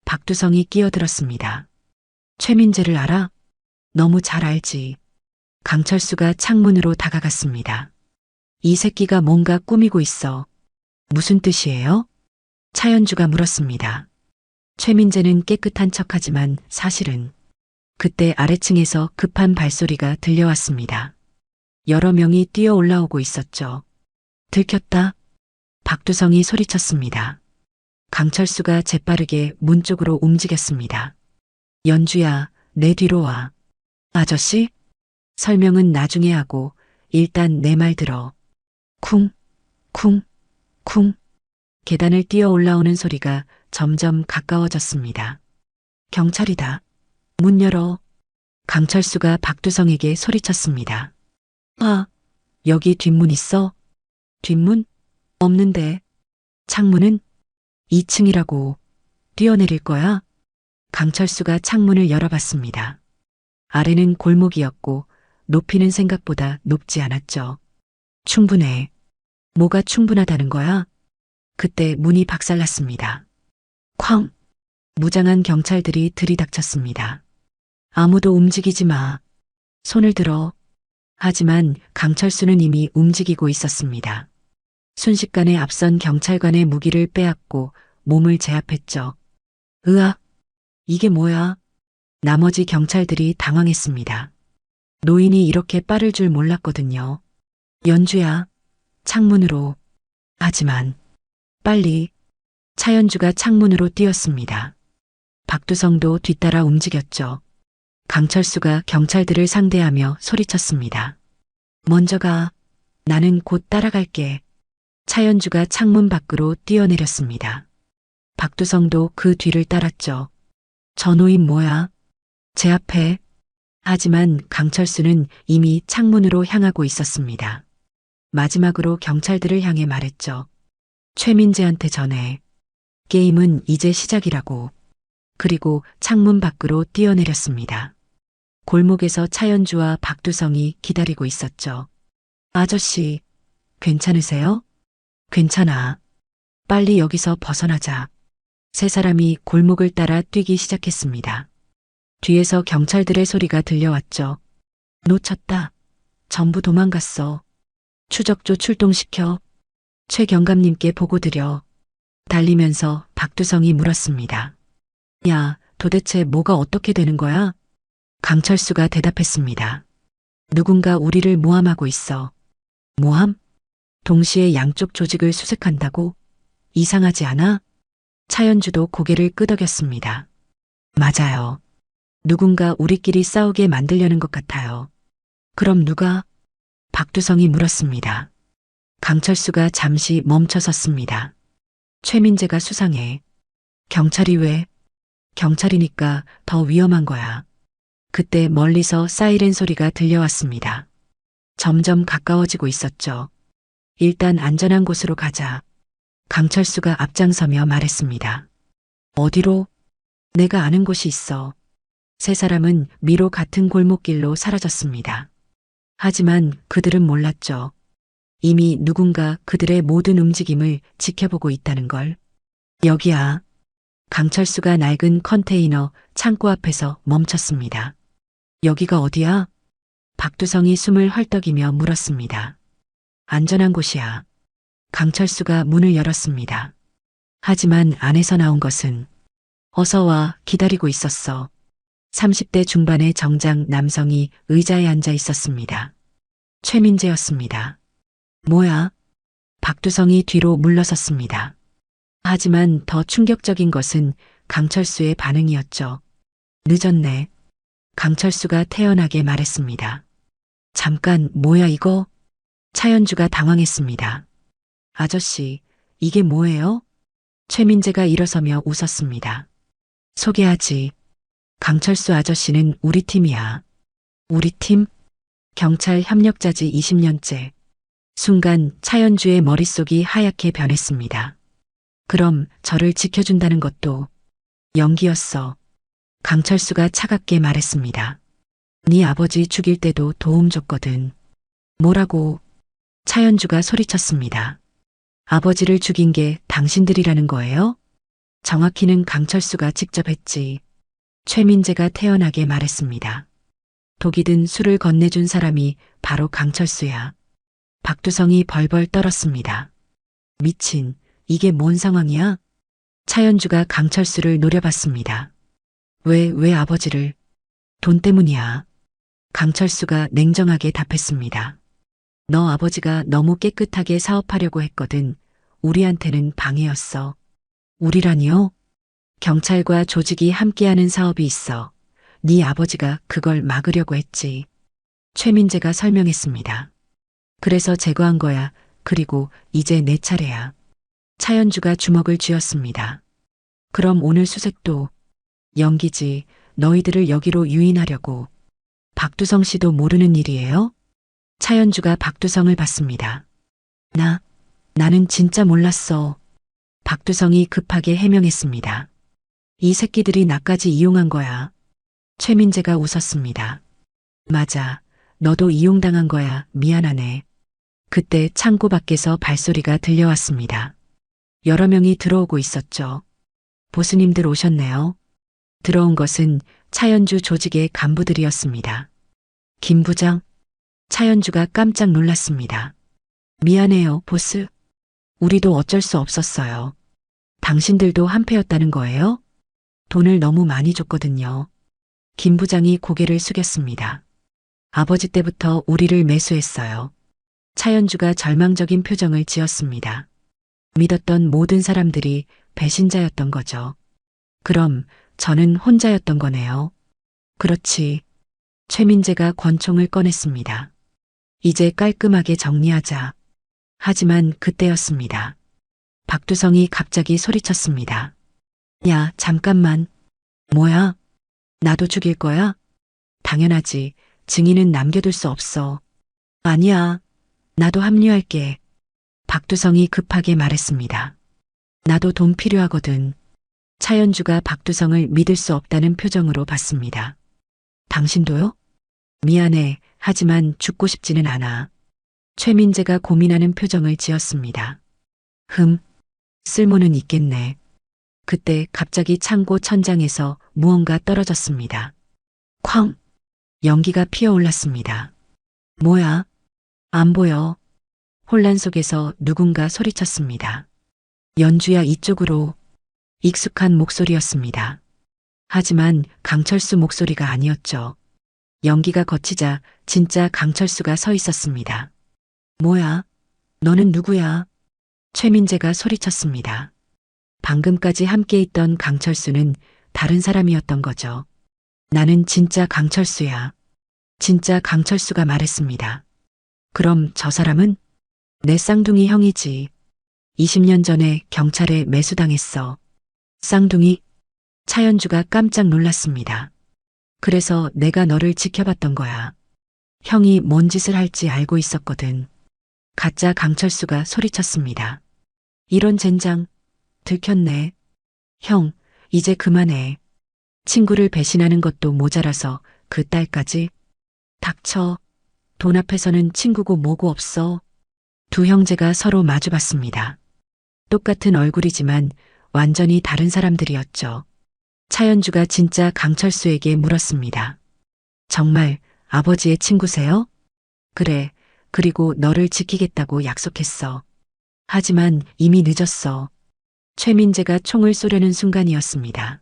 박두성이 끼어들었습니다. 최민재를 알아? 너무 잘 알지. 강철수가 창문으로 다가갔습니다. 이 새끼가 뭔가 꾸미고 있어. 무슨 뜻이에요? 차연주가 물었습니다. 최민재는 깨끗한 척하지만 사실은. 그때 아래층에서 급한 발소리가 들려왔습니다. 여러 명이 뛰어 올라오고 있었죠. 들켰다. 박두성이 소리쳤습니다. 강철수가 재빠르게 문 쪽으로 움직였습니다. 연주야, 내 뒤로 와. 아저씨? 설명은 나중에 하고 일단 내 말 들어. 쿵, 쿵, 쿵. 계단을 뛰어 올라오는 소리가 점점 가까워졌습니다. 경찰이다. 문 열어. 강철수가 박두성에게 소리쳤습니다. 아, 여기 뒷문 있어? 뒷문? 없는데. 창문은? 2층이라고. 뛰어내릴 거야? 강철수가 창문을 열어봤습니다. 아래는 골목이었고 높이는 생각보다 높지 않았죠. 충분해. 뭐가 충분하다는 거야? 그때 문이 박살났습니다. 쾅! 무장한 경찰들이 들이닥쳤습니다. 아무도 움직이지 마. 손을 들어. 하지만 강철수는 이미 움직이고 있었습니다. 순식간에 앞선 경찰관의 무기를 빼앗고 몸을 제압했죠. 으악! 이게 뭐야? 나머지 경찰들이 당황했습니다. 노인이 이렇게 빠를 줄 몰랐거든요. 연주야, 창문으로. 하지만 빨리. 차연주가 창문으로 뛰었습니다. 박두성도 뒤따라 움직였죠. 강철수가 경찰들을 상대하며 소리쳤습니다. 먼저 가. 나는 곧 따라갈게. 차연주가 창문 밖으로 뛰어내렸습니다. 박두성도 그 뒤를 따랐죠. 저 노인 뭐야? 제 앞에. 하지만 강철수는 이미 창문으로 향하고 있었습니다. 마지막으로 경찰들을 향해 말했죠. 최민재한테 전해. 게임은 이제 시작이라고. 그리고 창문 밖으로 뛰어내렸습니다. 골목에서 차연주와 박두성이 기다리고 있었죠. 아저씨, 괜찮으세요? 괜찮아. 빨리 여기서 벗어나자. 세 사람이 골목을 따라 뛰기 시작했습니다. 뒤에서 경찰들의 소리가 들려왔죠. 놓쳤다. 전부 도망갔어. 추적조 출동시켜. 최 경감님께 보고 드려. 달리면서 박두성이 물었습니다. 야, 도대체 뭐가 어떻게 되는 거야? 강철수가 대답했습니다. 누군가 우리를 모함하고 있어. 모함? 동시에 양쪽 조직을 수색한다고? 이상하지 않아? 차연주도 고개를 끄덕였습니다. 맞아요. 누군가 우리끼리 싸우게 만들려는 것 같아요. 그럼 누가? 박두성이 물었습니다. 강철수가 잠시 멈춰섰습니다. 최민재가 수상해. 경찰이 왜? 경찰이니까 더 위험한 거야. 그때 멀리서 사이렌 소리가 들려왔습니다. 점점 가까워지고 있었죠. 일단 안전한 곳으로 가자. 강철수가 앞장서며 말했습니다. 어디로? 내가 아는 곳이 있어. 세 사람은 미로 같은 골목길로 사라졌습니다. 하지만 그들은 몰랐죠. 이미 누군가 그들의 모든 움직임을 지켜보고 있다는 걸. 여기야. 강철수가 낡은 컨테이너 창고 앞에서 멈췄습니다. 여기가 어디야? 박두성이 숨을 헐떡이며 물었습니다. 안전한 곳이야. 강철수가 문을 열었습니다. 하지만 안에서 나온 것은 어서 와 기다리고 있었어. 30대 중반의 정장 남성이 의자에 앉아 있었습니다. 최민재였습니다. 뭐야? 박두성이 뒤로 물러섰습니다. 하지만 더 충격적인 것은 강철수의 반응이었죠. 늦었네. 강철수가 태연하게 말했습니다. 잠깐, 뭐야 이거? 차연주가 당황했습니다. 아저씨, 이게 뭐예요? 최민재가 일어서며 웃었습니다. 소개하지. 강철수 아저씨는 우리 팀이야. 우리 팀? 경찰 협력자지 20년째. 순간 차연주의 머릿속이 하얗게 변했습니다. 그럼 저를 지켜준다는 것도 연기였어. 강철수가 차갑게 말했습니다. 네 아버지 죽일 때도 도움 줬거든. 뭐라고? 차연주가 소리쳤습니다. 아버지를 죽인 게 당신들이라는 거예요? 정확히는 강철수가 직접 했지. 최민재가 태연하게 말했습니다. 독이 든 술을 건네준 사람이 바로 강철수야. 박두성이 벌벌 떨었습니다. 미친, 이게 뭔 상황이야? 차연주가 강철수를 노려봤습니다. 왜 아버지를? 돈 때문이야. 강철수가 냉정하게 답했습니다. 너 아버지가 너무 깨끗하게 사업하려고 했거든. 우리한테는 방해였어. 우리라니요? 경찰과 조직이 함께하는 사업이 있어. 네 아버지가 그걸 막으려고 했지. 최민재가 설명했습니다. 그래서 제거한 거야. 그리고 이제 내 차례야. 차연주가 주먹을 쥐었습니다. 그럼 오늘 수색도 연기지. 너희들을 여기로 유인하려고. 박두성 씨도 모르는 일이에요? 차연주가 박두성을 봤습니다. 나는 진짜 몰랐어. 박두성이 급하게 해명했습니다. 이 새끼들이 나까지 이용한 거야. 최민재가 웃었습니다. 맞아. 너도 이용당한 거야. 미안하네. 그때 창고 밖에서 발소리가 들려왔습니다. 여러 명이 들어오고 있었죠. 보스님들 오셨네요. 들어온 것은 차연주 조직의 간부들이었습니다. 김 부장? 차연주가 깜짝 놀랐습니다. 미안해요, 보스. 우리도 어쩔 수 없었어요. 당신들도 한패였다는 거예요? 돈을 너무 많이 줬거든요. 김 부장이 고개를 숙였습니다. 아버지 때부터 우리를 매수했어요. 차연주가 절망적인 표정을 지었습니다. 믿었던 모든 사람들이 배신자였던 거죠. 그럼 저는 혼자였던 거네요. 그렇지. 최민재가 권총을 꺼냈습니다. 이제 깔끔하게 정리하자. 하지만 그때였습니다. 박두성이 갑자기 소리쳤습니다. 야, 잠깐만. 뭐야? 나도 죽일 거야? 당연하지. 증인은 남겨둘 수 없어. 아니야. 나도 합류할게. 박두성이 급하게 말했습니다. 나도 돈 필요하거든. 차연주가 박두성을 믿을 수 없다는 표정으로 봤습니다. 당신도요? 미안해. 하지만 죽고 싶지는 않아. 최민재가 고민하는 표정을 지었습니다. 쓸모는 있겠네. 그때 갑자기 창고 천장에서 무언가 떨어졌습니다. 쾅! 연기가 피어올랐습니다. 뭐야? 안 보여. 혼란 속에서 누군가 소리쳤습니다. 연주야, 이쪽으로. 익숙한 목소리였습니다. 하지만 강철수 목소리가 아니었죠. 연기가 거치자 진짜 강철수가 서 있었습니다. 뭐야? 너는 누구야? 최민재가 소리쳤습니다. 방금까지 함께 있던 강철수는 다른 사람이었던 거죠. 나는 진짜 강철수야. 진짜 강철수가 말했습니다. 그럼 저 사람은? 내 쌍둥이 형이지. 20년 전에 경찰에 매수당했어. 쌍둥이? 차연주가 깜짝 놀랐습니다. 그래서 내가 너를 지켜봤던 거야. 형이 뭔 짓을 할지 알고 있었거든. 가짜 강철수가 소리쳤습니다. 이런 젠장, 들켰네. 형, 이제 그만해. 친구를 배신하는 것도 모자라서 그 딸까지. 닥쳐. 돈 앞에서는 친구고 뭐고 없어. 두 형제가 서로 마주봤습니다. 똑같은 얼굴이지만 완전히 다른 사람들이었죠. 차연주가 진짜 강철수에게 물었습니다. 정말 아버지의 친구세요? 그래, 그리고 너를 지키겠다고 약속했어. 하지만 이미 늦었어. 최민재가 총을 쏘려는 순간이었습니다.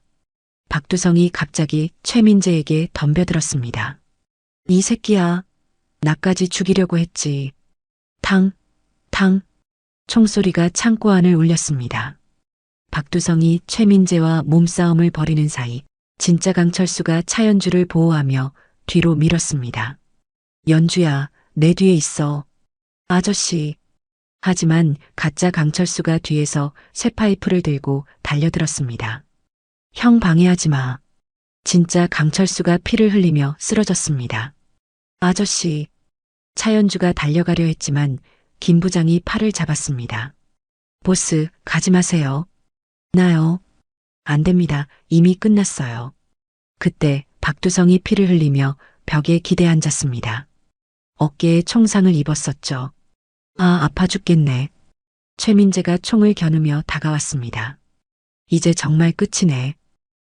박두성이 갑자기 최민재에게 덤벼들었습니다. 이 새끼야, 나까지 죽이려고 했지. 탕, 탕, 총소리가 창고 안을 울렸습니다. 박두성이 최민재와 몸싸움을 벌이는 사이 진짜 강철수가 차연주를 보호하며 뒤로 밀었습니다. 연주야, 내 뒤에 있어. 아저씨. 하지만 가짜 강철수가 뒤에서 쇠파이프를 들고 달려들었습니다. 형 방해하지 마. 진짜 강철수가 피를 흘리며 쓰러졌습니다. 아저씨. 차연주가 달려가려 했지만 김 부장이 팔을 잡았습니다. 보스, 가지 마세요. 나요? 안 됩니다. 이미 끝났어요. 그때 박두성이 피를 흘리며 벽에 기대 앉았습니다. 어깨에 총상을 입었었죠. 아, 아파 죽겠네. 최민재가 총을 겨누며 다가왔습니다. 이제 정말 끝이네.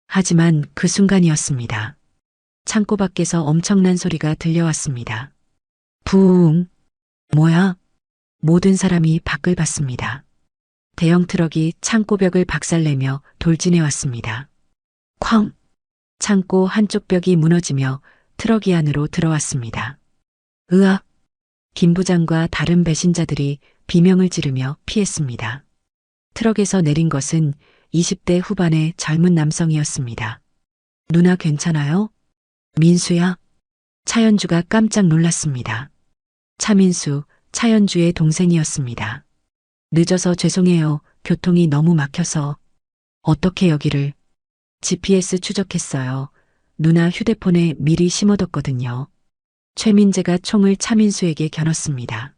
하지만 그 순간이었습니다. 창고 밖에서 엄청난 소리가 들려왔습니다. 부웅. 뭐야? 모든 사람이 밖을 봤습니다. 대형 트럭이 창고 벽을 박살내며 돌진해 왔습니다. 쾅! 창고 한쪽 벽이 무너지며 트럭이 안으로 들어왔습니다. 으악! 김 부장과 다른 배신자들이 비명을 지르며 피했습니다. 트럭에서 내린 것은 20대 후반의 젊은 남성이었습니다. 누나 괜찮아요? 민수야? 차연주가 깜짝 놀랐습니다. 차민수, 차연주의 동생이었습니다. 늦어서 죄송해요. 교통이 너무 막혀서. 어떻게 여기를? GPS 추적했어요. 누나 휴대폰에 미리 심어뒀거든요. 최민재가 총을 차민수에게 겨눴습니다.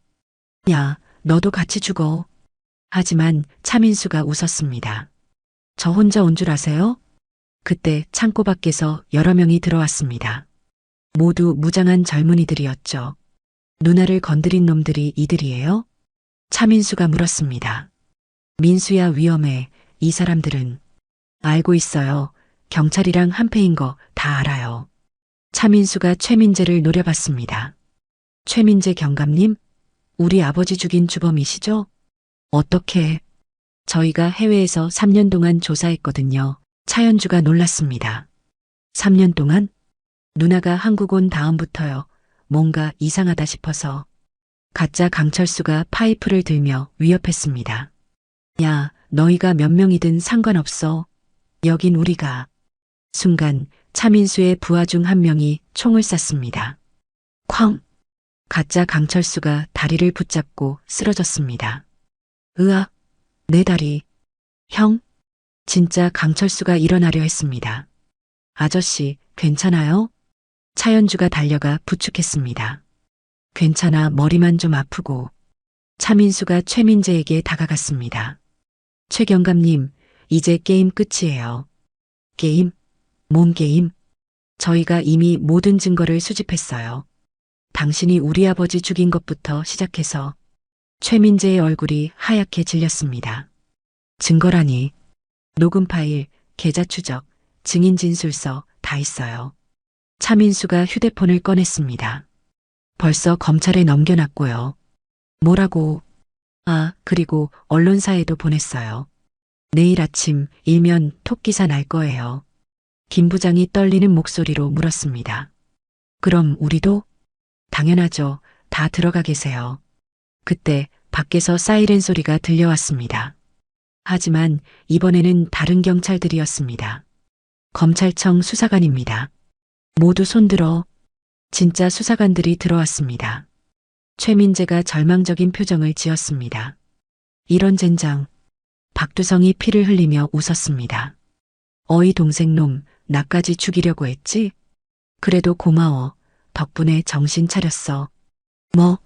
야, 너도 같이 죽어. 하지만 차민수가 웃었습니다. 저 혼자 온 줄 아세요? 그때 창고 밖에서 여러 명이 들어왔습니다. 모두 무장한 젊은이들이었죠. 누나를 건드린 놈들이 이들이에요? 차민수가 물었습니다. 민수야, 위험해. 이 사람들은. 알고 있어요. 경찰이랑 한패인 거 다 알아요. 차민수가 최민재를 노려봤습니다. 최민재 경감님? 우리 아버지 죽인 주범이시죠? 어떻게? 저희가 해외에서 3년 동안 조사했거든요. 차연주가 놀랐습니다. 3년 동안? 누나가 한국 온 다음부터요. 뭔가 이상하다 싶어서. 가짜 강철수가 파이프를 들며 위협했습니다. 야, 너희가 몇 명이든 상관없어. 여긴 우리가. 순간 차민수의 부하 중 한 명이 총을 쐈습니다. 쾅! 가짜 강철수가 다리를 붙잡고 쓰러졌습니다. 으악! 내 다리. 형? 진짜 강철수가 일어나려 했습니다. 아저씨, 괜찮아요? 차연주가 달려가 부축했습니다. 괜찮아, 머리만 좀 아프고. 차민수가 최민재에게 다가갔습니다. 최 경감님, 이제 게임 끝이에요. 게임? 뭔 게임? 저희가 이미 모든 증거를 수집했어요. 당신이 우리 아버지 죽인 것부터 시작해서. 최민재의 얼굴이 하얗게 질렸습니다. 증거라니. 녹음 파일, 계좌 추적, 증인 진술서 다 있어요. 차민수가 휴대폰을 꺼냈습니다. 벌써 검찰에 넘겨놨고요. 뭐라고? 아, 그리고 언론사에도 보냈어요. 내일 아침 일면 톱 기사 날 거예요. 김 부장이 떨리는 목소리로 물었습니다. 그럼 우리도? 당연하죠. 다 들어가 계세요. 그때 밖에서 사이렌 소리가 들려왔습니다. 하지만 이번에는 다른 경찰들이었습니다. 검찰청 수사관입니다. 모두 손들어. 진짜 수사관들이 들어왔습니다. 최민재가 절망적인 표정을 지었습니다. 이런 젠장. 박두성이 피를 흘리며 웃었습니다. 어이 동생놈, 나까지 죽이려고 했지? 그래도 고마워. 덕분에 정신 차렸어. 뭐?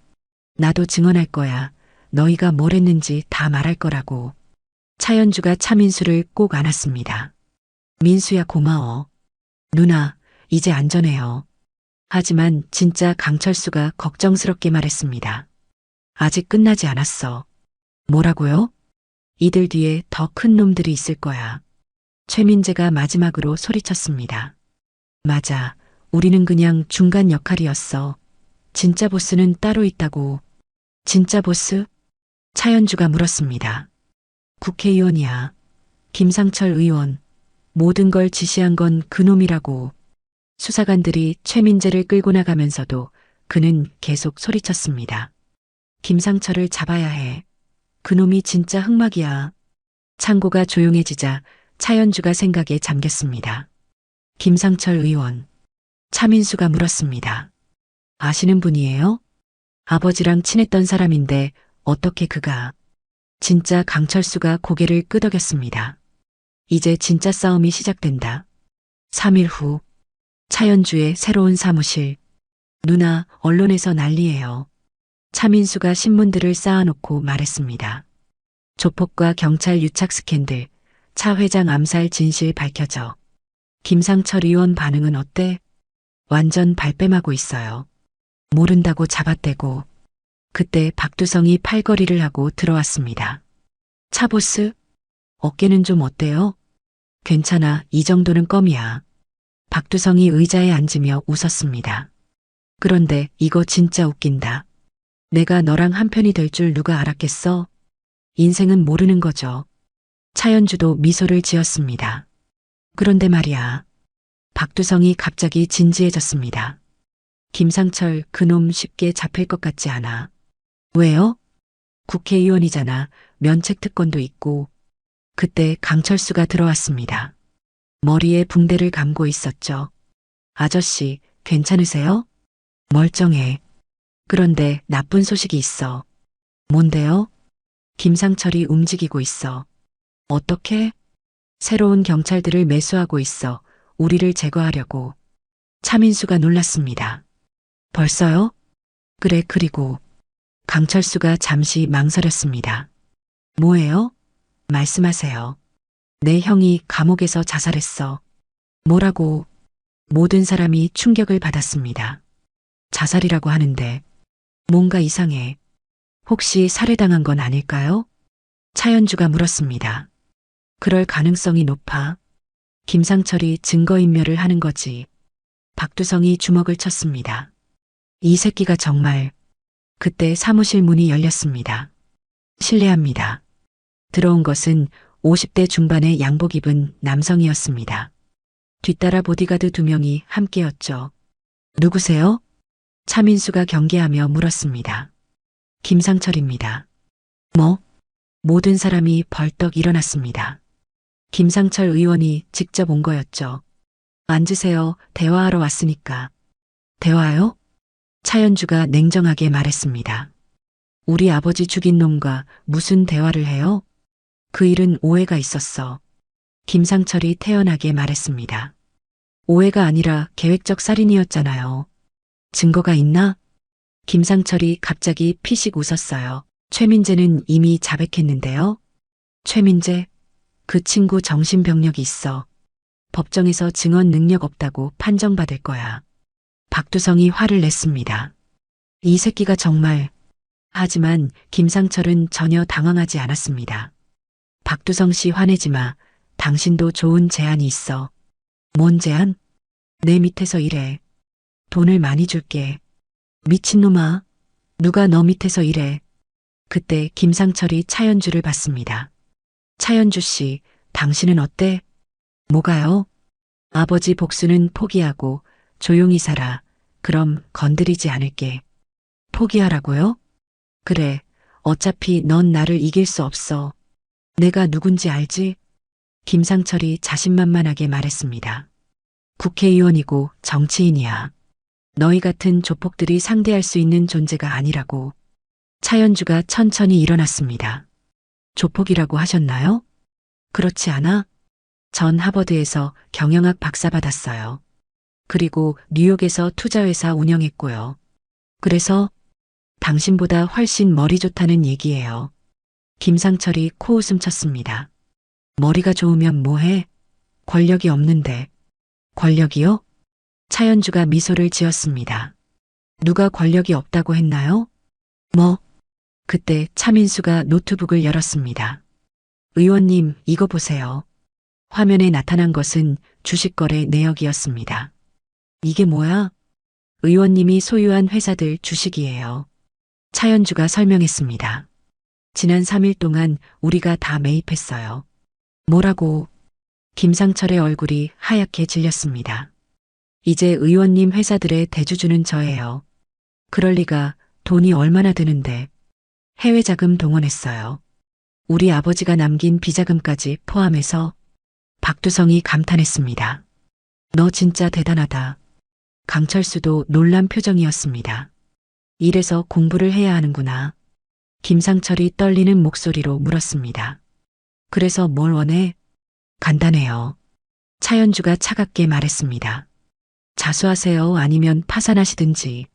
나도 증언할 거야. 너희가 뭘 했는지 다 말할 거라고. 차연주가 차민수를 꼭 안았습니다. 민수야 고마워. 누나, 이제 안전해요. 하지만 진짜 강철수가 걱정스럽게 말했습니다. 아직 끝나지 않았어. 뭐라고요? 이들 뒤에 더 큰 놈들이 있을 거야. 최민재가 마지막으로 소리쳤습니다. 맞아. 우리는 그냥 중간 역할이었어. 진짜 보스는 따로 있다고. 진짜 보스? 차연주가 물었습니다. 국회의원이야. 김상철 의원. 모든 걸 지시한 건 그놈이라고. 수사관들이 최민재를 끌고 나가면서도 그는 계속 소리쳤습니다. 김상철을 잡아야 해. 그놈이 진짜 흑막이야. 창고가 조용해지자 차연주가 생각에 잠겼습니다. 김상철 의원. 차민수가 물었습니다. 아시는 분이에요? 아버지랑 친했던 사람인데 어떻게 그가. 진짜 강철수가 고개를 끄덕였습니다. 이제 진짜 싸움이 시작된다. 3일 후 차연주의 새로운 사무실. 누나, 언론에서 난리예요. 차민수가 신문들을 쌓아놓고 말했습니다. 조폭과 경찰 유착 스캔들, 차 회장 암살 진실 밝혀져. 김상철 의원 반응은 어때? 완전 발뺌하고 있어요. 모른다고 잡아떼고. 그때 박두성이 팔걸이를 하고 들어왔습니다. 차보스? 어깨는 좀 어때요? 괜찮아, 이 정도는 껌이야. 박두성이 의자에 앉으며 웃었습니다. 그런데 이거 진짜 웃긴다. 내가 너랑 한편이 될 줄 누가 알았겠어? 인생은 모르는 거죠. 차연주도 미소를 지었습니다. 그런데 말이야. 박두성이 갑자기 진지해졌습니다. 김상철 그놈 쉽게 잡힐 것 같지 않아. 왜요? 국회의원이잖아. 면책 특권도 있고. 그때 강철수가 들어왔습니다. 머리에 붕대를 감고 있었죠. 아저씨, 괜찮으세요? 멀쩡해. 그런데 나쁜 소식이 있어. 뭔데요? 김상철이 움직이고 있어. 어떻게? 새로운 경찰들을 매수하고 있어. 우리를 제거하려고. 차민수가 놀랐습니다. 벌써요? 그래, 그리고 강철수가 잠시 망설였습니다. 뭐예요? 말씀하세요. 내 형이 감옥에서 자살했어. 뭐라고? 모든 사람이 충격을 받았습니다. 자살이라고 하는데 뭔가 이상해. 혹시 살해당한 건 아닐까요? 차연주가 물었습니다. 그럴 가능성이 높아. 김상철이 증거인멸을 하는 거지. 박두성이 주먹을 쳤습니다. 이 새끼가 정말. 그때 사무실 문이 열렸습니다. 실례합니다. 들어온 것은 50대 중반의 양복 입은 남성이었습니다. 뒤따라 보디가드 2명이 함께였죠. 누구세요? 차민수가 경계하며 물었습니다. 김상철입니다. 뭐? 모든 사람이 벌떡 일어났습니다. 김상철 의원이 직접 온 거였죠. 앉으세요. 대화하러 왔으니까. 대화요? 차연주가 냉정하게 말했습니다. 우리 아버지 죽인 놈과 무슨 대화를 해요? 그 일은 오해가 있었어. 김상철이 태연하게 말했습니다. 오해가 아니라 계획적 살인이었잖아요. 증거가 있나? 김상철이 갑자기 피식 웃었어요. 최민재는 이미 자백했는데요. 최민재? 그 친구 정신병력이 있어. 법정에서 증언 능력 없다고 판정받을 거야. 박두성이 화를 냈습니다. 이 새끼가 정말. 하지만 김상철은 전혀 당황하지 않았습니다. 박두성 씨 화내지 마. 당신도 좋은 제안이 있어. 뭔 제안? 내 밑에서 일해. 돈을 많이 줄게. 미친놈아. 누가 너 밑에서 일해. 그때 김상철이 차연주를 봤습니다. 차연주 씨, 당신은 어때? 뭐가요? 아버지 복수는 포기하고 조용히 살아. 그럼 건드리지 않을게. 포기하라고요? 그래. 어차피 넌 나를 이길 수 없어. 내가 누군지 알지? 김상철이 자신만만하게 말했습니다. 국회의원이고 정치인이야. 너희 같은 조폭들이 상대할 수 있는 존재가 아니라고. 차연주가 천천히 일어났습니다. 조폭이라고 하셨나요? 그렇지 않아? 전 하버드에서 경영학 박사 받았어요. 그리고 뉴욕에서 투자회사 운영했고요. 그래서 당신보다 훨씬 머리 좋다는 얘기예요. 김상철이 코웃음 쳤습니다. 머리가 좋으면 뭐해? 권력이 없는데. 권력이요? 차연주가 미소를 지었습니다. 누가 권력이 없다고 했나요? 뭐? 그때 차민수가 노트북을 열었습니다. 의원님, 이거 보세요. 화면에 나타난 것은 주식거래 내역이었습니다. 이게 뭐야? 의원님이 소유한 회사들 주식이에요. 차연주가 설명했습니다. 지난 3일 동안 우리가 다 매입했어요. 뭐라고? 김상철의 얼굴이 하얗게 질렸습니다. 이제 의원님 회사들의 대주주는 저예요. 그럴 리가. 돈이 얼마나 드는데. 해외 자금 동원했어요. 우리 아버지가 남긴 비자금까지 포함해서. 박두성이 감탄했습니다. 너 진짜 대단하다. 강철수도 놀란 표정이었습니다. 이래서 공부를 해야 하는구나. 김상철이 떨리는 목소리로 물었습니다. 그래서 뭘 원해? 간단해요. 차연주가 차갑게 말했습니다. 자수하세요. 아니면 파산하시든지.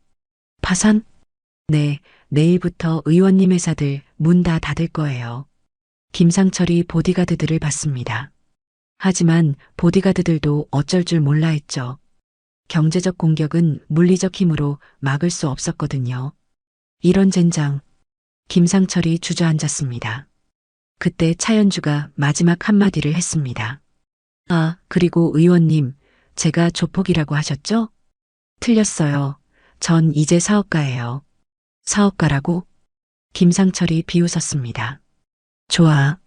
파산? 네, 내일부터 의원님 회사들 문 다 닫을 거예요. 김상철이 보디가드들을 받습니다. 하지만 보디가드들도 어쩔 줄 몰라 했죠. 경제적 공격은 물리적 힘으로 막을 수 없었거든요. 이런 젠장. 김상철이 주저앉았습니다. 그때 차연주가 마지막 한마디를 했습니다. 아, 그리고 의원님, 제가 조폭이라고 하셨죠? 틀렸어요. 전 이제 사업가예요. 사업가라고? 김상철이 비웃었습니다. 좋아.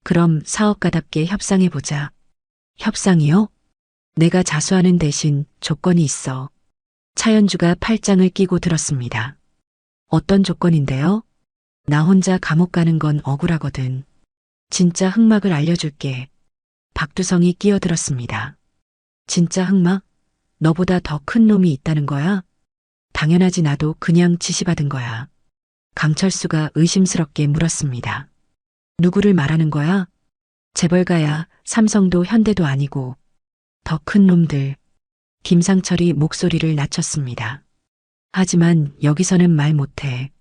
그럼 사업가답게 협상해보자. 협상이요? 내가 자수하는 대신 조건이 있어. 차연주가 팔짱을 끼고 들었습니다. 어떤 조건인데요? 나 혼자 감옥 가는 건 억울하거든. 진짜 흑막을 알려줄게. 박두성이 끼어들었습니다. 진짜 흑막? 너보다 더 큰 놈이 있다는 거야? 당연하지. 나도 그냥 지시받은 거야. 강철수가 의심스럽게 물었습니다. 누구를 말하는 거야? 재벌가야. 삼성도 현대도 아니고. 더 큰 놈들. 김상철이 목소리를 낮췄습니다. 하지만 여기서는 말 못해.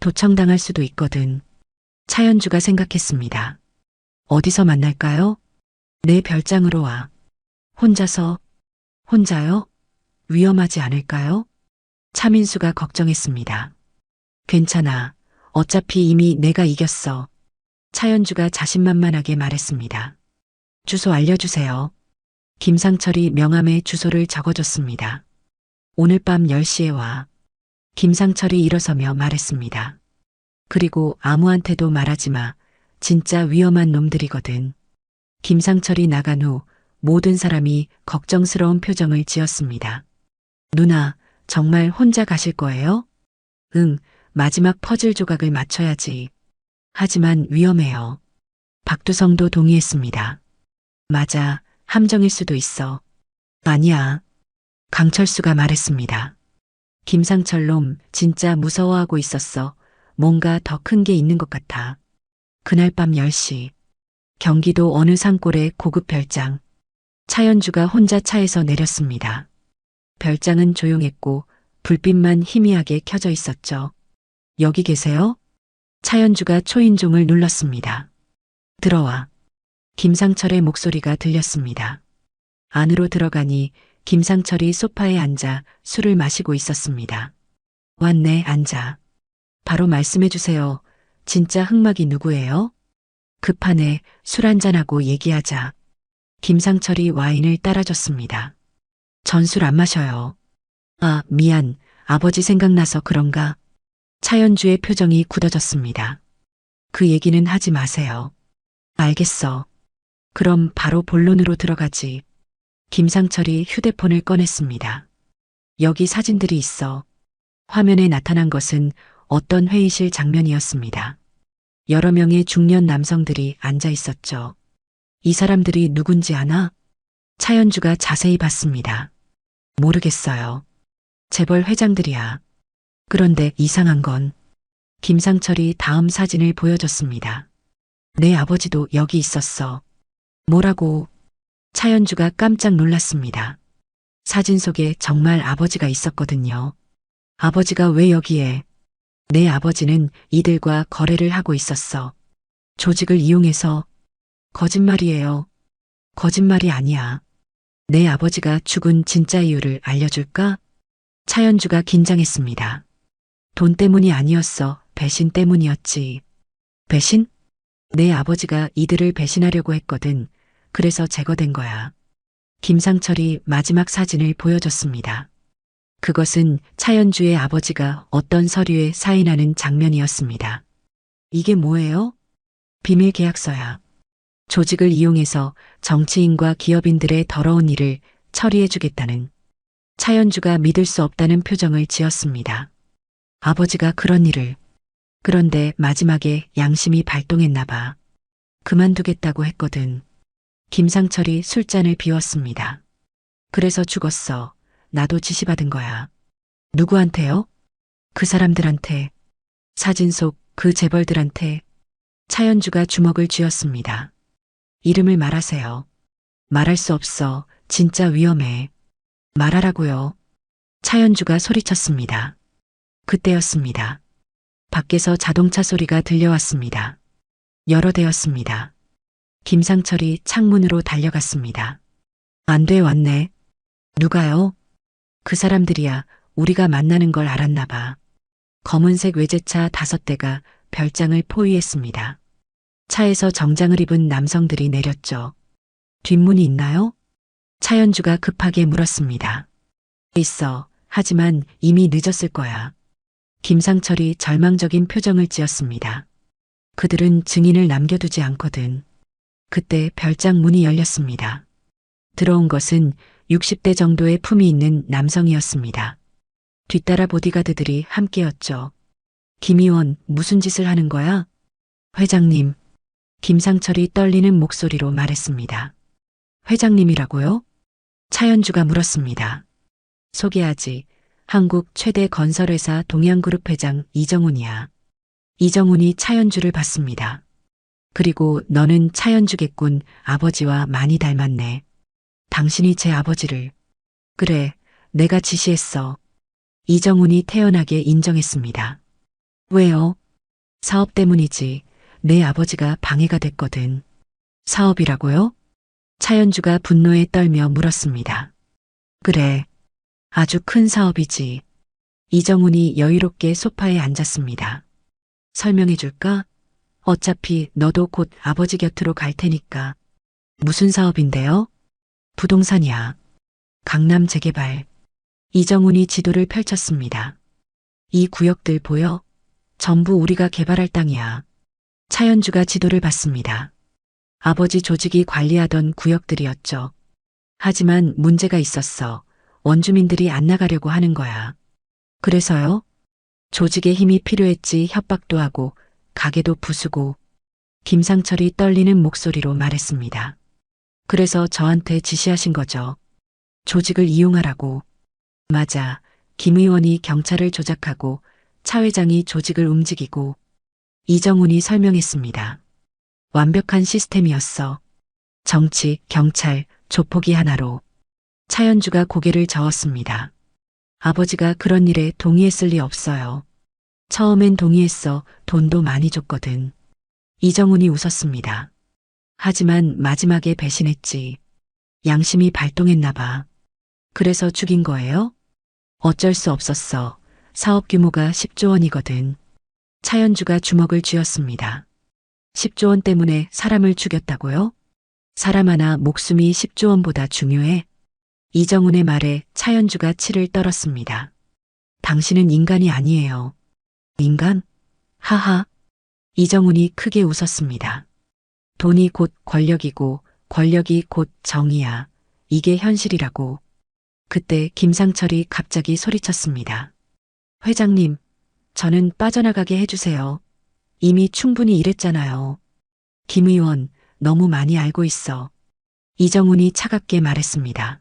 도청당할 수도 있거든. 차연주가 생각했습니다. 어디서 만날까요? 내 별장으로 와. 혼자서? 혼자요? 위험하지 않을까요? 차민수가 걱정했습니다. 괜찮아. 어차피 이미 내가 이겼어. 차연주가 자신만만하게 말했습니다. 주소 알려주세요. 김상철이 명함에 주소를 적어줬습니다. 오늘 밤 10시에 와. 김상철이 일어서며 말했습니다. 그리고 아무한테도 말하지 마. 진짜 위험한 놈들이거든. 김상철이 나간 후 모든 사람이 걱정스러운 표정을 지었습니다. 누나, 정말 혼자 가실 거예요? 응, 마지막 퍼즐 조각을 맞춰야지. 하지만 위험해요. 박두성도 동의했습니다. 맞아, 함정일 수도 있어. 아니야. 강철수가 말했습니다. 김상철 놈 진짜 무서워하고 있었어. 뭔가 더 큰 게 있는 것 같아. 그날 밤 10시. 경기도 어느 산골의 고급 별장. 차연주가 혼자 차에서 내렸습니다. 별장은 조용했고 불빛만 희미하게 켜져 있었죠. 여기 계세요? 차연주가 초인종을 눌렀습니다. 들어와. 김상철의 목소리가 들렸습니다. 안으로 들어가니 김상철이 소파에 앉아 술을 마시고 있었습니다. 왔네, 앉아. 바로 말씀해 주세요. 진짜 흑막이 누구예요? 급하네, 술 한잔하고 얘기하자. 김상철이 와인을 따라줬습니다. 전 술 안 마셔요. 아, 미안. 아버지 생각나서 그런가? 차연주의 표정이 굳어졌습니다. 그 얘기는 하지 마세요. 알겠어. 그럼 바로 본론으로 들어가지. 김상철이 휴대폰을 꺼냈습니다. 여기 사진들이 있어. 화면에 나타난 것은 어떤 회의실 장면이었습니다. 여러 명의 중년 남성들이 앉아 있었죠. 이 사람들이 누군지 아나? 차연주가 자세히 봤습니다. 모르겠어요. 재벌 회장들이야. 그런데 이상한 건 김상철이 다음 사진을 보여줬습니다. 내 아버지도 여기 있었어. 뭐라고? 차연주가 깜짝 놀랐습니다. 사진 속에 정말 아버지가 있었거든요. 아버지가 왜 여기에? 내 아버지는 이들과 거래를 하고 있었어. 조직을 이용해서. 거짓말이에요. 거짓말이 아니야. 내 아버지가 죽은 진짜 이유를 알려줄까? 차연주가 긴장했습니다. 돈 때문이 아니었어. 배신 때문이었지. 배신? 내 아버지가 이들을 배신하려고 했거든. 그래서 제거된 거야. 김상철이 마지막 사진을 보여줬습니다. 그것은 차연주의 아버지가 어떤 서류에 사인하는 장면이었습니다. 이게 뭐예요? 비밀 계약서야. 조직을 이용해서 정치인과 기업인들의 더러운 일을 처리해주겠다는. 차연주가 믿을 수 없다는 표정을 지었습니다. 아버지가 그런 일을. 그런데 마지막에 양심이 발동했나 봐. 그만두겠다고 했거든. 김상철이 술잔을 비웠습니다. 그래서 죽었어. 나도 지시받은 거야. 누구한테요? 그 사람들한테. 사진 속 그 재벌들한테. 차연주가 주먹을 쥐었습니다. 이름을 말하세요. 말할 수 없어. 진짜 위험해. 말하라고요. 차연주가 소리쳤습니다. 그때였습니다. 밖에서 자동차 소리가 들려왔습니다. 여러 대였습니다. 김상철이 창문으로 달려갔습니다. 안 돼 왔네. 누가요? 그 사람들이야. 우리가 만나는 걸 알았나 봐. 검은색 외제차 5대가 별장을 포위했습니다. 차에서 정장을 입은 남성들이 내렸죠. 뒷문이 있나요? 차연주가 급하게 물었습니다. 있어. 하지만 이미 늦었을 거야. 김상철이 절망적인 표정을 지었습니다. 그들은 증인을 남겨두지 않거든. 그때 별장 문이 열렸습니다. 들어온 것은 60대 정도의 품이 있는 남성이었습니다. 뒤따라 보디가드들이 함께였죠. 김 의원, 무슨 짓을 하는 거야? 회장님. 김상철이 떨리는 목소리로 말했습니다. 회장님이라고요? 차연주가 물었습니다. 소개하지. 한국 최대 건설회사 동양그룹 회장 이정훈이야. 이정훈이 차연주를 봤습니다. 그리고 너는 차연주겠군. 아버지와 많이 닮았네. 당신이 제 아버지를. 그래, 내가 지시했어. 이정훈이 태연하게 인정했습니다. 왜요? 사업 때문이지. 내 아버지가 방해가 됐거든. 사업이라고요? 차연주가 분노에 떨며 물었습니다. 그래. 아주 큰 사업이지. 이정훈이 여유롭게 소파에 앉았습니다. 설명해 줄까? 어차피 너도 곧 아버지 곁으로 갈 테니까. 무슨 사업인데요? 부동산이야. 강남 재개발. 이정훈이 지도를 펼쳤습니다. 이 구역들 보여? 전부 우리가 개발할 땅이야. 차연주가 지도를 봤습니다. 아버지 조직이 관리하던 구역들이었죠. 하지만 문제가 있었어. 원주민들이 안 나가려고 하는 거야. 그래서요? 조직의 힘이 필요했지. 협박도 하고 가게도 부수고. 김상철이 떨리는 목소리로 말했습니다. 그래서 저한테 지시하신 거죠. 조직을 이용하라고. 맞아. 김 의원이 경찰을 조작하고 차 회장이 조직을 움직이고. 이정훈이 설명했습니다. 완벽한 시스템이었어. 정치, 경찰, 조폭이 하나로. 차연주가 고개를 저었습니다. 아버지가 그런 일에 동의했을 리 없어요. 처음엔 동의했어. 돈도 많이 줬거든. 이정훈이 웃었습니다. 하지만 마지막에 배신했지. 양심이 발동했나 봐. 그래서 죽인 거예요? 어쩔 수 없었어. 사업 규모가 10조 원이거든. 차연주가 주먹을 쥐었습니다. 10조 원 때문에 사람을 죽였다고요? 사람 하나 목숨이 10조 원보다 중요해? 이정훈의 말에 차연주가 치를 떨었습니다. 당신은 인간이 아니에요. 인간? 하하. 이정훈이 크게 웃었습니다. 돈이 곧 권력이고 권력이 곧 정의야. 이게 현실이라고. 그때 김상철이 갑자기 소리쳤습니다. 회장님, 저는 빠져나가게 해주세요. 이미 충분히 일했잖아요. 김 의원, 너무 많이 알고 있어. 이정훈이 차갑게 말했습니다.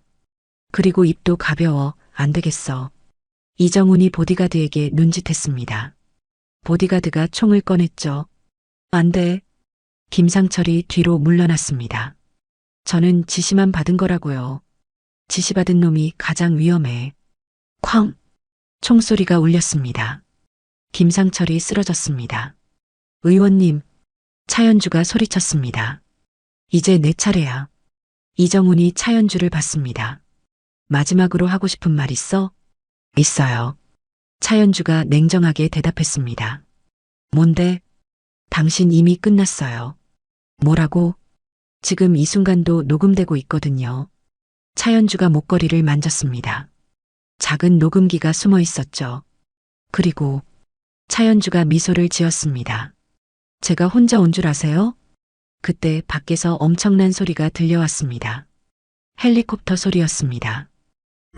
그리고 입도 가벼워, 안 되겠어. 이정훈이 보디가드에게 눈짓했습니다. 보디가드가 총을 꺼냈죠. 안 돼. 김상철이 뒤로 물러났습니다. 저는 지시만 받은 거라고요. 지시받은 놈이 가장 위험해. 쾅! 총소리가 울렸습니다. 김상철이 쓰러졌습니다. 의원님, 차연주가 소리쳤습니다. 이제 내 차례야. 이정훈이 차연주를 봤습니다. 마지막으로 하고 싶은 말 있어? 있어요. 차연주가 냉정하게 대답했습니다. 뭔데? 당신 이미 끝났어요. 뭐라고? 지금 이 순간도 녹음되고 있거든요. 차연주가 목걸이를 만졌습니다. 작은 녹음기가 숨어 있었죠. 그리고 차연주가 미소를 지었습니다. 제가 혼자 온 줄 아세요? 그때 밖에서 엄청난 소리가 들려왔습니다. 헬리콥터 소리였습니다.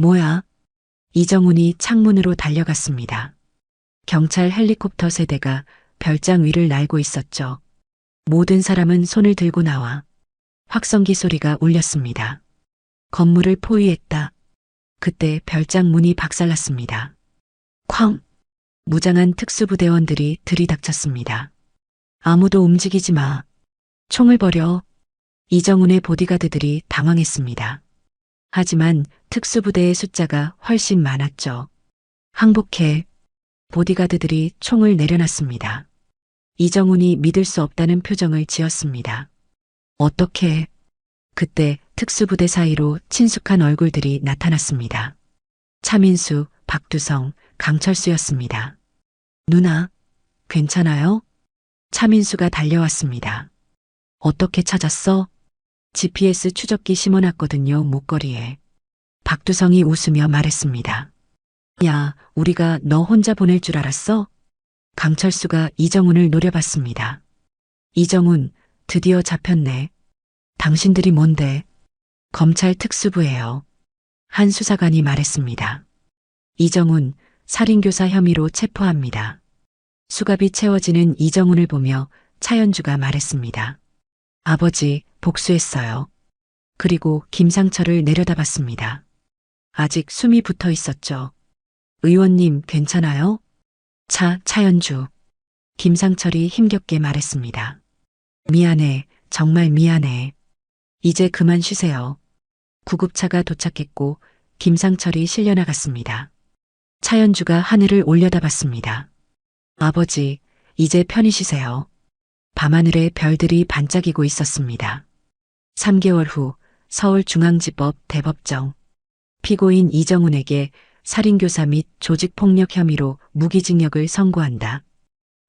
뭐야? 이정훈이 창문으로 달려갔습니다. 경찰 헬리콥터 세대가 별장 위를 날고 있었죠. 모든 사람은 손을 들고 나와. 확성기 소리가 울렸습니다. 건물을 포위했다. 그때 별장 문이 박살났습니다. 쾅! 무장한 특수부대원들이 들이닥쳤습니다. 아무도 움직이지 마. 총을 버려. 이정훈의 보디가드들이 당황했습니다. 하지만 특수부대의 숫자가 훨씬 많았죠. 항복해. 보디가드들이 총을 내려놨습니다. 이정훈이 믿을 수 없다는 표정을 지었습니다. 어떻게? 그때 특수부대 사이로 친숙한 얼굴들이 나타났습니다. 차민수, 박두성, 강철수였습니다. 누나, 괜찮아요? 차민수가 달려왔습니다. 어떻게 찾았어? GPS 추적기 심어놨거든요, 목걸이에. 박두성이 웃으며 말했습니다. 야, 우리가 너 혼자 보낼 줄 알았어? 강철수가 이정훈을 노려봤습니다. 이정훈, 드디어 잡혔네. 당신들이 뭔데? 검찰 특수부예요. 한 수사관이 말했습니다. 이정훈, 살인교사 혐의로 체포합니다. 수갑이 채워지는 이정훈을 보며 차연주가 말했습니다. 아버지, 복수했어요. 그리고 김상철을 내려다봤습니다. 아직 숨이 붙어 있었죠. 의원님, 괜찮아요? 차연주. 김상철이 힘겹게 말했습니다. 미안해, 정말 미안해. 이제 그만 쉬세요. 구급차가 도착했고 김상철이 실려나갔습니다. 차연주가 하늘을 올려다봤습니다. 아버지, 이제 편히 쉬세요. 밤하늘에 별들이 반짝이고 있었습니다. 3개월 후 서울중앙지법 대법정. 피고인 이정훈에게 살인교사 및 조직폭력 혐의로 무기징역을 선고한다.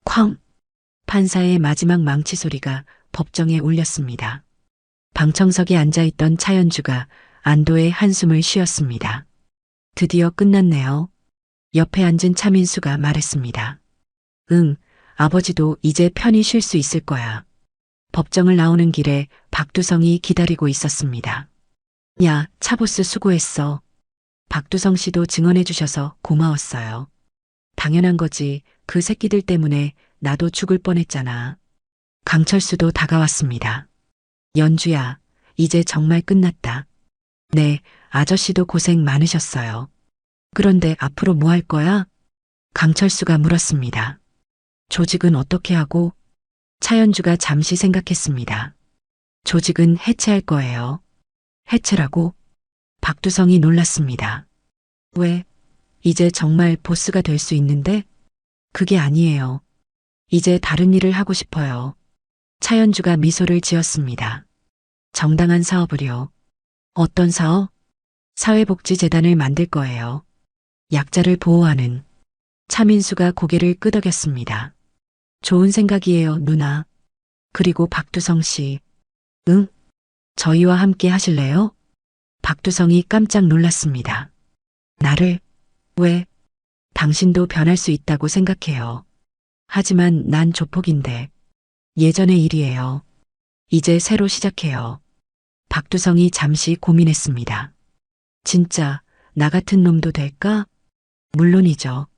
쾅! 판사의 마지막 망치 소리가 법정에 울렸습니다. 방청석에 앉아있던 차연주가 안도의 한숨을 쉬었습니다. 드디어 끝났네요. 옆에 앉은 차민수가 말했습니다. 응, 아버지도 이제 편히 쉴 수 있을 거야. 법정을 나오는 길에 박두성이 기다리고 있었습니다. 야, 차보스 수고했어. 박두성 씨도 증언해 주셔서 고마웠어요. 당연한 거지. 그 새끼들 때문에 나도 죽을 뻔했잖아. 강철수도 다가왔습니다. 연주야, 이제 정말 끝났다. 네, 아저씨도 고생 많으셨어요. 그런데 앞으로 뭐 할 거야? 강철수가 물었습니다. 조직은 어떻게 하고? 차연주가 잠시 생각했습니다. 조직은 해체할 거예요. 해체라고? 박두성이 놀랐습니다. 왜? 이제 정말 보스가 될 수 있는데? 그게 아니에요. 이제 다른 일을 하고 싶어요. 차연주가 미소를 지었습니다. 정당한 사업을요. 어떤 사업? 사회복지재단을 만들 거예요. 약자를 보호하는. 차민수가 고개를 끄덕였습니다. 좋은 생각이에요, 누나. 그리고 박두성 씨. 응? 저희와 함께 하실래요? 박두성이 깜짝 놀랐습니다. 나를? 왜? 당신도 변할 수 있다고 생각해요. 하지만 난 조폭인데. 예전의 일이에요. 이제 새로 시작해요. 박두성이 잠시 고민했습니다. 진짜 나 같은 놈도 될까? 물론이죠.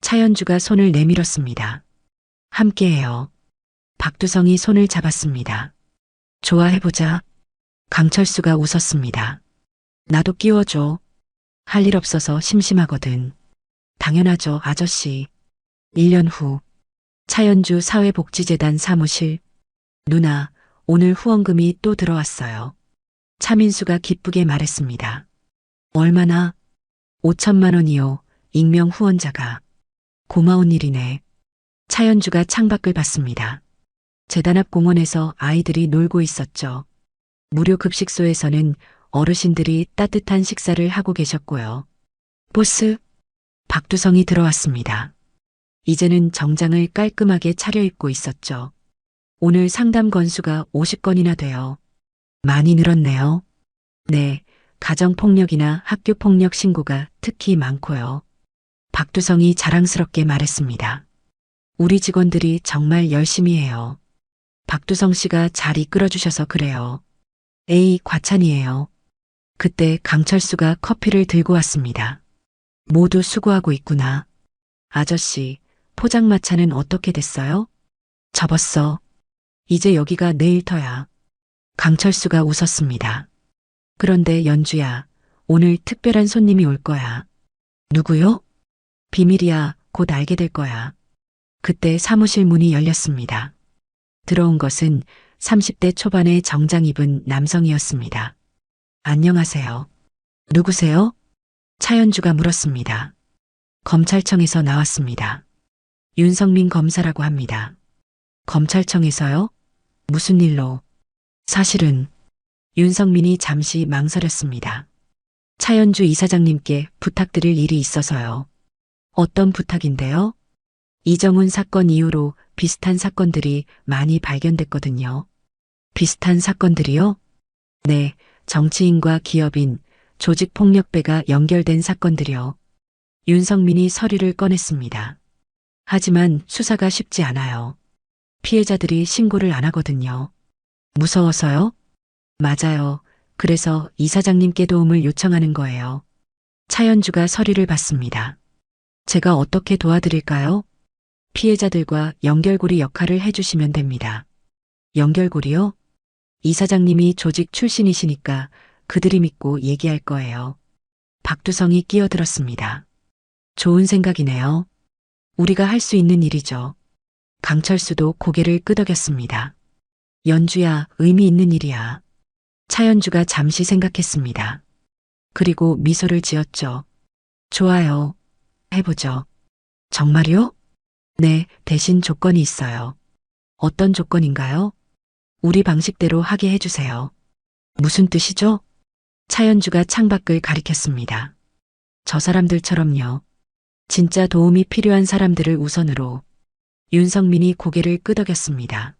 차연주가 손을 내밀었습니다. 함께해요. 박두성이 손을 잡았습니다. 좋아해보자. 강철수가 웃었습니다. 나도 끼워줘. 할 일 없어서 심심하거든. 당연하죠, 아저씨. 1년 후, 차연주 사회복지재단 사무실. 누나, 오늘 후원금이 또 들어왔어요. 차민수가 기쁘게 말했습니다. 얼마나? 5천만 원이요. 익명 후원자가. 고마운 일이네. 차연주가 창밖을 봤습니다. 재단 앞 공원에서 아이들이 놀고 있었죠. 무료 급식소에서는 어르신들이 따뜻한 식사를 하고 계셨고요. 보스, 박두성이 들어왔습니다. 이제는 정장을 깔끔하게 차려입고 있었죠. 오늘 상담 건수가 50건이나 돼요. 많이 늘었네요. 네, 가정폭력이나 학교폭력 신고가 특히 많고요. 박두성이 자랑스럽게 말했습니다. 우리 직원들이 정말 열심히 해요. 박두성 씨가 잘 이끌어 주셔서 그래요. 에이, 과찬이에요. 그때 강철수가 커피를 들고 왔습니다. 모두 수고하고 있구나. 아저씨, 포장마차는 어떻게 됐어요? 접었어. 이제 여기가 내 일터야. 강철수가 웃었습니다. 그런데 연주야, 오늘 특별한 손님이 올 거야. 누구요? 비밀이야. 곧 알게 될 거야. 그때 사무실 문이 열렸습니다. 들어온 것은 30대 초반의 정장 입은 남성이었습니다. 안녕하세요. 누구세요? 차연주가 물었습니다. 검찰청에서 나왔습니다. 윤성민 검사라고 합니다. 검찰청에서요? 무슨 일로? 사실은 윤성민이 잠시 망설였습니다. 차연주 이사장님께 부탁드릴 일이 있어서요. 어떤 부탁인데요? 이정훈 사건 이후로 비슷한 사건들이 많이 발견됐거든요. 비슷한 사건들이요? 네, 정치인과 기업인, 조직폭력배가 연결된 사건들이요. 윤성민이 서류를 꺼냈습니다. 하지만 수사가 쉽지 않아요. 피해자들이 신고를 안 하거든요. 무서워서요? 맞아요. 그래서 이사장님께 도움을 요청하는 거예요. 차연주가 서류를 받습니다. 제가 어떻게 도와드릴까요? 피해자들과 연결고리 역할을 해주시면 됩니다. 연결고리요? 이사장님이 조직 출신이시니까 그들이 믿고 얘기할 거예요. 박두성이 끼어들었습니다. 좋은 생각이네요. 우리가 할 수 있는 일이죠. 강철수도 고개를 끄덕였습니다. 연주야, 의미 있는 일이야. 차연주가 잠시 생각했습니다. 그리고 미소를 지었죠. 좋아요. 해보죠. 정말요? 네, 대신 조건이 있어요. 어떤 조건인가요? 우리 방식대로 하게 해주세요. 무슨 뜻이죠? 차연주가 창밖을 가리켰습니다. 저 사람들처럼요. 진짜 도움이 필요한 사람들을 우선으로. 윤성민이 고개를 끄덕였습니다.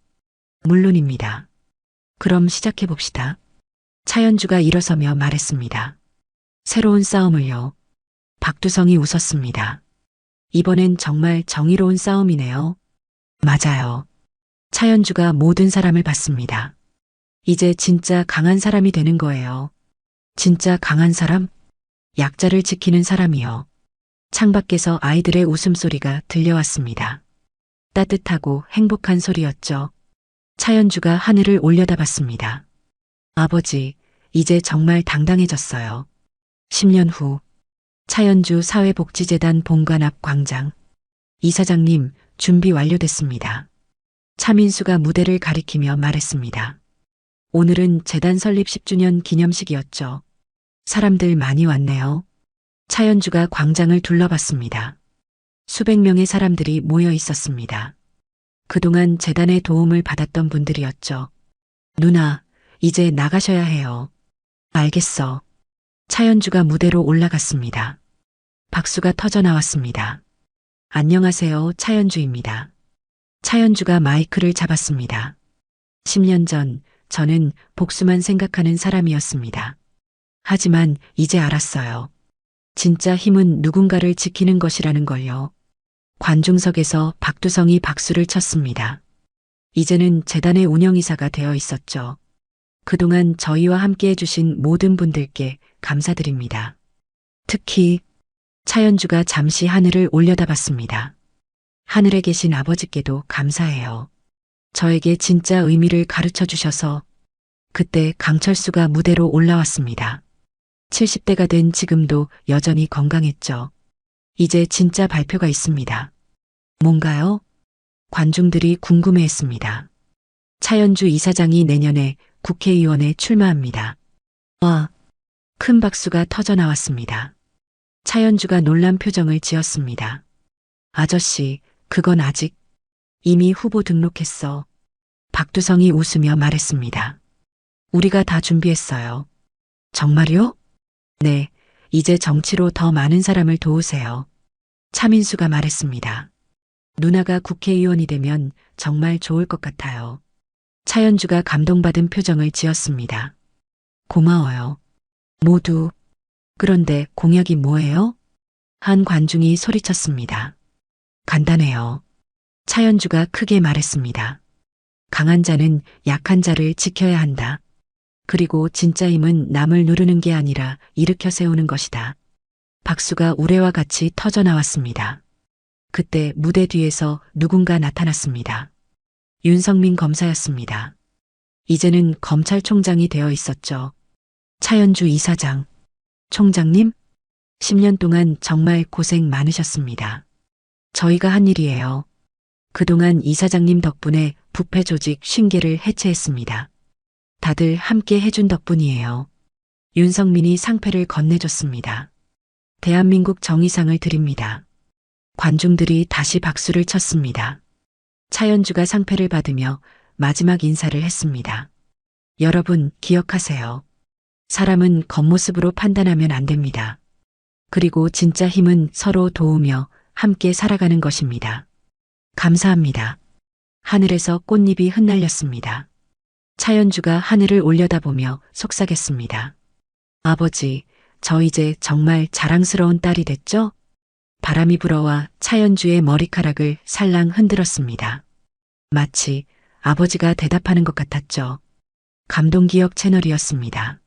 물론입니다. 그럼 시작해봅시다. 차연주가 일어서며 말했습니다. 새로운 싸움을요. 박두성이 웃었습니다. 이번엔 정말 정의로운 싸움이네요. 맞아요. 차연주가 모든 사람을 봤습니다. 이제 진짜 강한 사람이 되는 거예요. 진짜 강한 사람? 약자를 지키는 사람이요. 창밖에서 아이들의 웃음소리가 들려왔습니다. 따뜻하고 행복한 소리였죠. 차연주가 하늘을 올려다봤습니다. 아버지, 이제 정말 당당해졌어요. 10년 후, 차연주 사회복지재단 본관 앞 광장. 이사장님, 준비 완료됐습니다. 차민수가 무대를 가리키며 말했습니다. 오늘은 재단 설립 10주년 기념식이었죠. 사람들 많이 왔네요. 차연주가 광장을 둘러봤습니다. 수백 명의 사람들이 모여 있었습니다. 그동안 재단의 도움을 받았던 분들이었죠. 누나, 이제 나가셔야 해요. 알겠어. 차연주가 무대로 올라갔습니다. 박수가 터져 나왔습니다. 안녕하세요, 차연주입니다. 차연주가 마이크를 잡았습니다. 10년 전 저는 복수만 생각하는 사람이었습니다. 하지만 이제 알았어요. 진짜 힘은 누군가를 지키는 것이라는 걸요. 관중석에서 박두성이 박수를 쳤습니다. 이제는 재단의 운영이사가 되어 있었죠. 그동안 저희와 함께 해주신 모든 분들께 감사드립니다. 특히 차연주가 잠시 하늘을 올려다봤습니다. 하늘에 계신 아버지께도 감사해요. 저에게 진짜 의미를 가르쳐 주셔서. 그때 강철수가 무대로 올라왔습니다. 70대가 된 지금도 여전히 건강했죠. 이제 진짜 발표가 있습니다. 뭔가요? 관중들이 궁금해했습니다. 차연주 이사장이 내년에 국회의원에 출마합니다. 와, 큰 박수가 터져 나왔습니다. 차연주가 놀란 표정을 지었습니다. 아저씨, 그건 아직 이미 후보 등록했어. 박두성이 웃으며 말했습니다. 우리가 다 준비했어요. 정말요? 네, 이제 정치로 더 많은 사람을 도우세요. 차민수가 말했습니다. 누나가 국회의원이 되면 정말 좋을 것 같아요. 차연주가 감동받은 표정을 지었습니다. 고마워요. 모두. 그런데 공약이 뭐예요? 한 관중이 소리쳤습니다. 간단해요. 차연주가 크게 말했습니다. 강한 자는 약한 자를 지켜야 한다. 그리고 진짜 힘은 남을 누르는 게 아니라 일으켜 세우는 것이다. 박수가 우레와 같이 터져 나왔습니다. 그때 무대 뒤에서 누군가 나타났습니다. 윤성민 검사였습니다. 이제는 검찰총장이 되어 있었죠. 차연주 이사장. 총장님? 10년 동안 정말 고생 많으셨습니다. 저희가 한 일이에요. 그동안 이사장님 덕분에 부패 조직 50개를 해체했습니다. 다들 함께 해준 덕분이에요. 윤성민이 상패를 건네줬습니다. 대한민국 정의상을 드립니다. 관중들이 다시 박수를 쳤습니다. 차연주가 상패를 받으며 마지막 인사를 했습니다. 여러분, 기억하세요. 사람은 겉모습으로 판단하면 안 됩니다. 그리고 진짜 힘은 서로 도우며 함께 살아가는 것입니다. 감사합니다. 하늘에서 꽃잎이 흩날렸습니다. 차연주가 하늘을 올려다보며 속삭였습니다. 아버지, 저 이제 정말 자랑스러운 딸이 됐죠? 바람이 불어와 차연주의 머리카락을 살랑 흔들었습니다. 마치 아버지가 대답하는 것 같았죠. 감동기억 채널이었습니다.